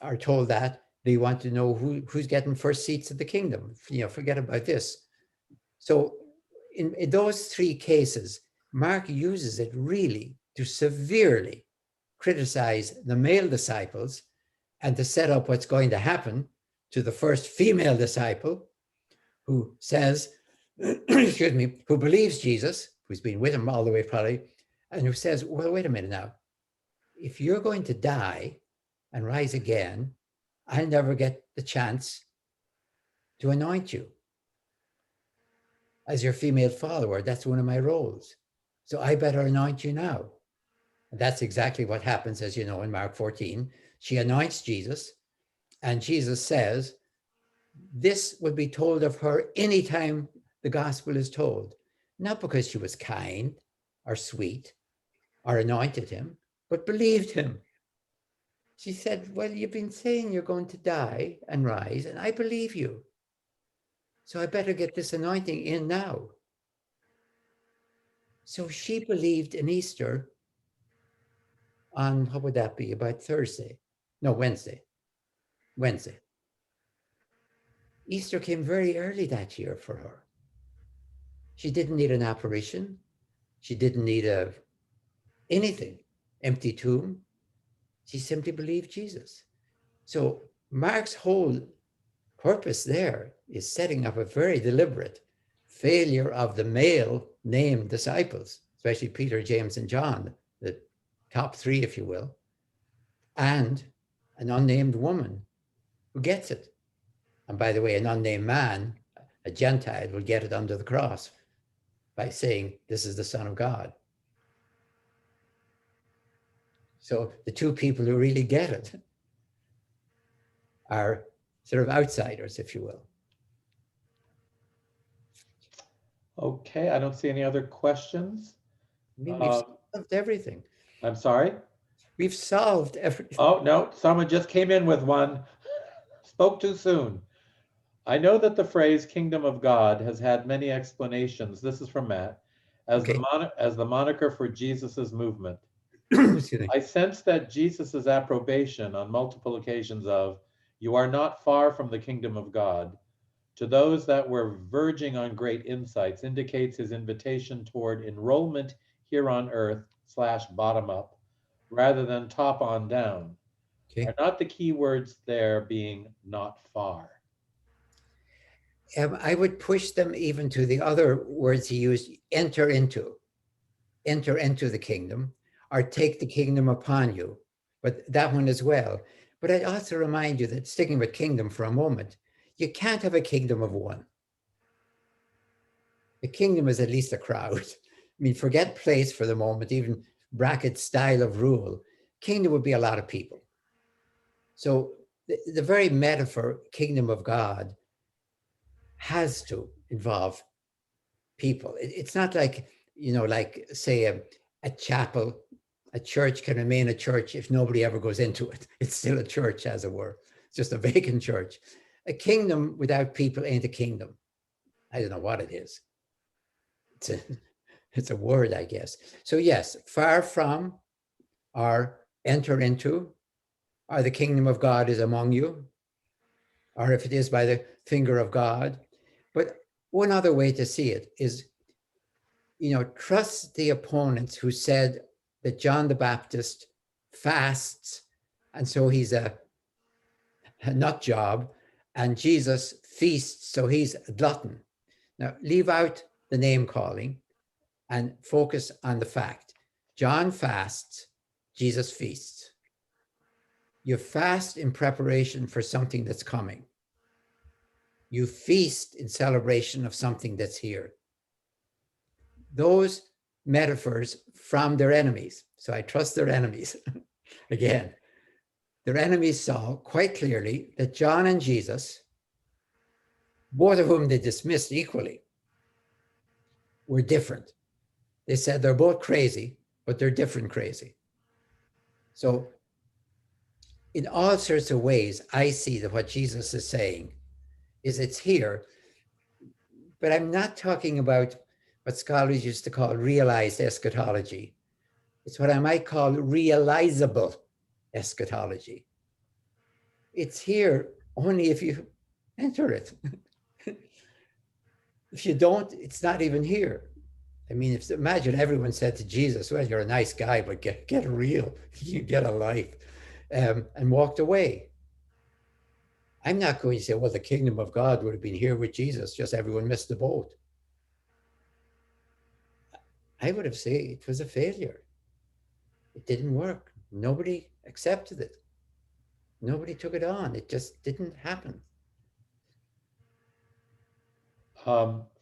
are told that, they want to know who's getting first seats of the kingdom. Forget about this. So in those 3 cases, Mark uses it really to severely criticize the male disciples and to set up what's going to happen to the first female disciple who says, excuse me, who believes Jesus, who's been with him all the way probably, and who says, well, wait a minute now. If you're going to die and rise again, I'll never get the chance to anoint you. As your female follower, that's one of my roles. So I better anoint you now. And that's exactly what happens, as you know, in Mark 14. She anoints Jesus, and Jesus says, this would be told of her anytime the gospel is told, not because she was kind or sweet or anointed him, but believed him. She said, well, you've been saying you're going to die and rise, and I believe you. So I better get this anointing in now. So she believed in Easter on, what would that be, about Thursday? No, Wednesday. Easter came very early that year for her. She didn't need an apparition. She didn't need anything, empty tomb. She simply believed Jesus. So Mark's whole purpose there is setting up a very deliberate failure of the male named disciples, especially Peter, James, and John, the top 3, if you will, and an unnamed woman who gets it. And by the way, an unnamed man, a Gentile, will get it under the cross by saying, this is the Son of God. So the 2 people who really get it are sort of outsiders, if you will. Okay, I don't see any other questions. I mean, we've solved everything. I'm sorry? We've solved everything. Oh, no, someone just came in with one. Spoke too soon. I know that the phrase kingdom of God has had many explanations. This is from Matt, as Okay. the moniker for Jesus's movement. Excuse me. I sense that Jesus's approbation on multiple occasions of, "You are not far from the kingdom of God," to those that were verging on great insights indicates his invitation toward enrollment here on earth / bottom up, rather than top on down. Okay. Are not the key words there being not far? I would push them even to the other words he used, enter into the kingdom, or take the kingdom upon you, but that one as well. But I'd also remind you that, sticking with kingdom for a moment, you can't have a kingdom of one. A kingdom is at least a crowd. I mean, forget place for the moment, even bracket style of rule. Kingdom would be a lot of people. So the very metaphor, kingdom of God, has to involve people. It's not like, like say a chapel, a church can remain a church if nobody ever goes into it. It's still a church, as it were. It's just a vacant church. A kingdom without people ain't a kingdom. I don't know what it is. It's a word, I guess. So yes, far from, or enter into, or the kingdom of God is among you, or if it is by the finger of God. But one other way to see it is, trust the opponents who said that John the Baptist fasts, and so he's a nut job, and Jesus feasts, so he's a glutton. Now, leave out the name calling and focus on the fact. John fasts, Jesus feasts. You fast in preparation for something that's coming. You feast in celebration of something that's here. Those metaphors from their enemies. So I trust their enemies. Again, their enemies saw quite clearly that John and Jesus, both of whom they dismissed equally, were different. They said they're both crazy, but they're different crazy. So in all sorts of ways, I see that what Jesus is saying is it's here, but I'm not talking about what scholars used to call realized eschatology. It's what I might call realizable eschatology. It's here only if you enter it. If you don't, it's not even here. I mean, imagine everyone said to Jesus, well, you're a nice guy, but get real, you get a life, and walked away. I'm not going to say, well, the kingdom of God would have been here with Jesus, just everyone missed the boat. I would have said it was a failure. It didn't work. Nobody accepted it. Nobody took it on. It just didn't happen.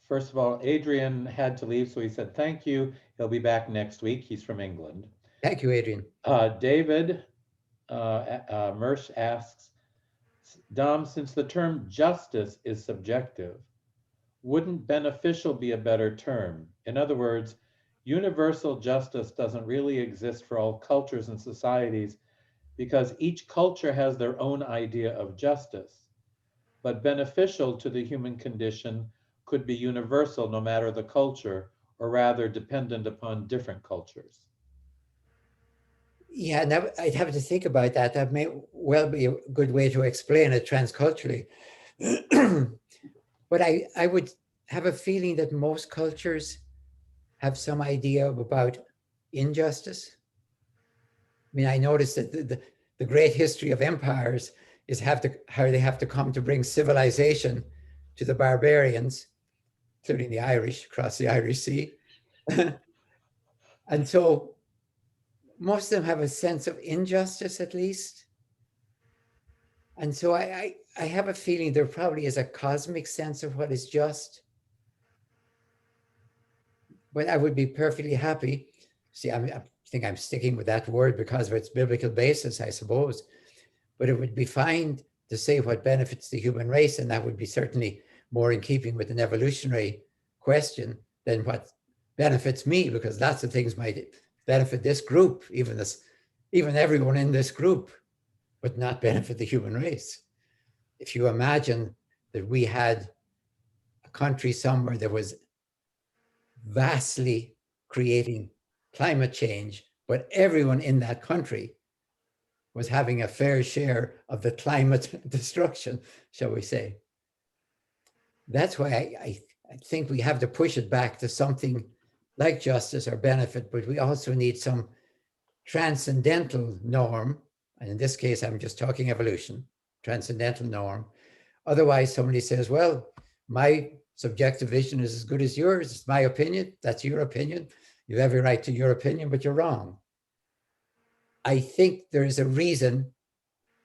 First of all, Adrian had to leave, so he said thank you. He'll be back next week. He's from England. Thank you, Adrian. David Mersch asks, Dom, since the term justice is subjective, wouldn't beneficial be a better term? In other words, universal justice doesn't really exist for all cultures and societies because each culture has their own idea of justice. But beneficial to the human condition could be universal no matter the culture, or rather dependent upon different cultures. Yeah, now I'd have to think about that. That may well be a good way to explain it transculturally. But I would have a feeling that most cultures have some idea about injustice. I mean, I noticed that the great history of empires is how they have to come to bring civilization to the barbarians, including the Irish, across the Irish Sea. And so most of them have a sense of injustice, at least. And so I have a feeling there probably is a cosmic sense of what is just. But I would be perfectly happy. See, I think I'm sticking with that word because of its biblical basis, I suppose. But it would be fine to say what benefits the human race, and that would be certainly more in keeping with an evolutionary question than what benefits me, because lots of things might benefit this group, even everyone in this group, but not benefit the human race. If you imagine that we had a country somewhere that was vastly creating climate change, but everyone in that country was having a fair share of the climate destruction, shall we say. That's why I think we have to push it back to something like justice or benefit, but we also need some transcendental norm. And in this case, I'm just talking evolution, transcendental norm. Otherwise, somebody says, well, my subjective vision is as good as yours. It's my opinion. That's your opinion. You have every right to your opinion, but you're wrong. I think there is a reason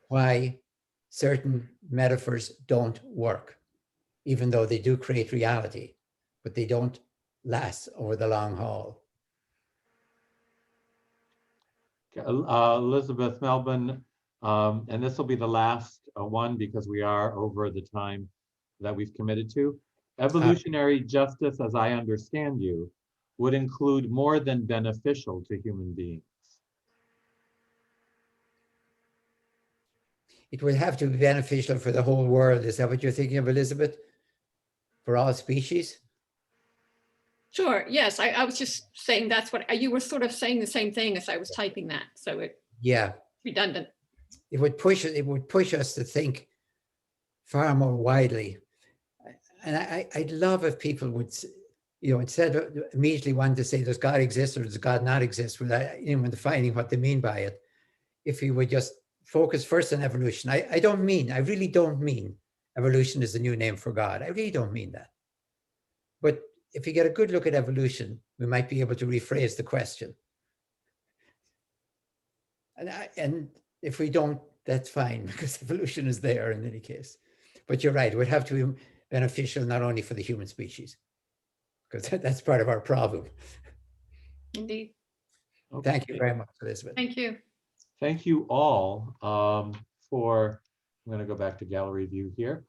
why certain metaphors don't work, even though they do create reality, but they don't last over the long haul. Elizabeth Melbourne, and this will be the last one because we are over the time that we've committed to. Evolutionary justice, as I understand you, would include more than beneficial to human beings. It would have to be beneficial for the whole world. Is that what you're thinking of, Elizabeth? For all species? Sure. Yes, I was just saying that's what you were sort of saying the same thing as I was typing that. So it's Yeah. redundant. It would push us to think far more widely. And I'd love if people would, instead of immediately wanting to say, does God exist or does God not exist, without anyone defining what they mean by it, if we would just focus first on evolution. I really don't mean evolution is the new name for God. I really don't mean that. But if you get a good look at evolution, we might be able to rephrase the question. And if we don't, that's fine, because evolution is there in any case. But you're right, it would have to be beneficial not only for the human species, because that's part of our problem. Indeed. Okay. Thank you very much, Elizabeth. Thank you. Thank you all for, I'm going to go back to gallery view here,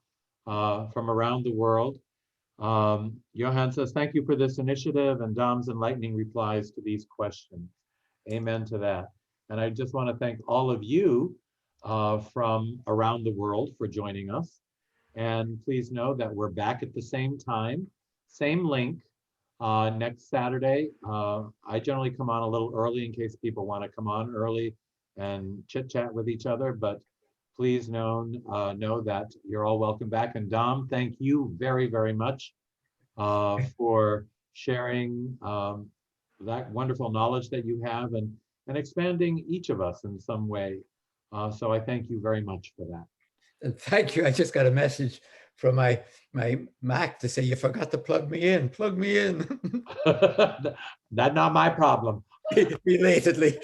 from around the world. Johan says, thank you for this initiative and Dom's enlightening replies to these questions. Amen to that. And I just want to thank all of you from around the world for joining us. And please know that we're back at the same time, same link next Saturday. I generally come on a little early in case people want to come on early and chit chat with each other, but please know that you're all welcome back. And Dom, thank you very, very much for sharing that wonderful knowledge that you have and expanding each of us in some way. So I thank you very much for that. And thank you. I just got a message from my Mac to say, you forgot to plug me in. Plug me in. That's not my problem. Belatedly.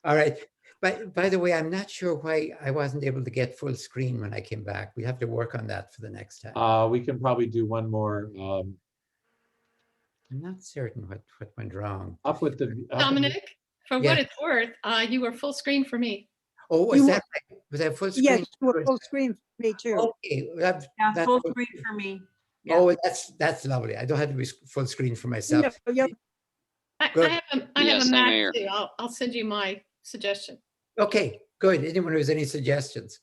All right. But by the way, I'm not sure why I wasn't able to get full screen when I came back. We have to work on that for the next time. We can probably do one more. I'm not certain what went wrong. Up with the Dominic, for what it's worth, you were full screen for me. Oh, was that full screen? Yes, full screen for me too. Okay, Yeah, that's full good. screen for me. Yeah. Oh, that's lovely. I don't have to be full screen for myself. Yeah, Good. I have Yeah, a same Mac here. too. I'll send you my suggestion. Okay, good. Anyone who has any suggestions?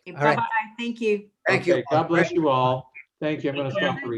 Okay, All right. bye-bye. Thank you. Thank you. God bless you all. Thank you. I'm going to stop the recording.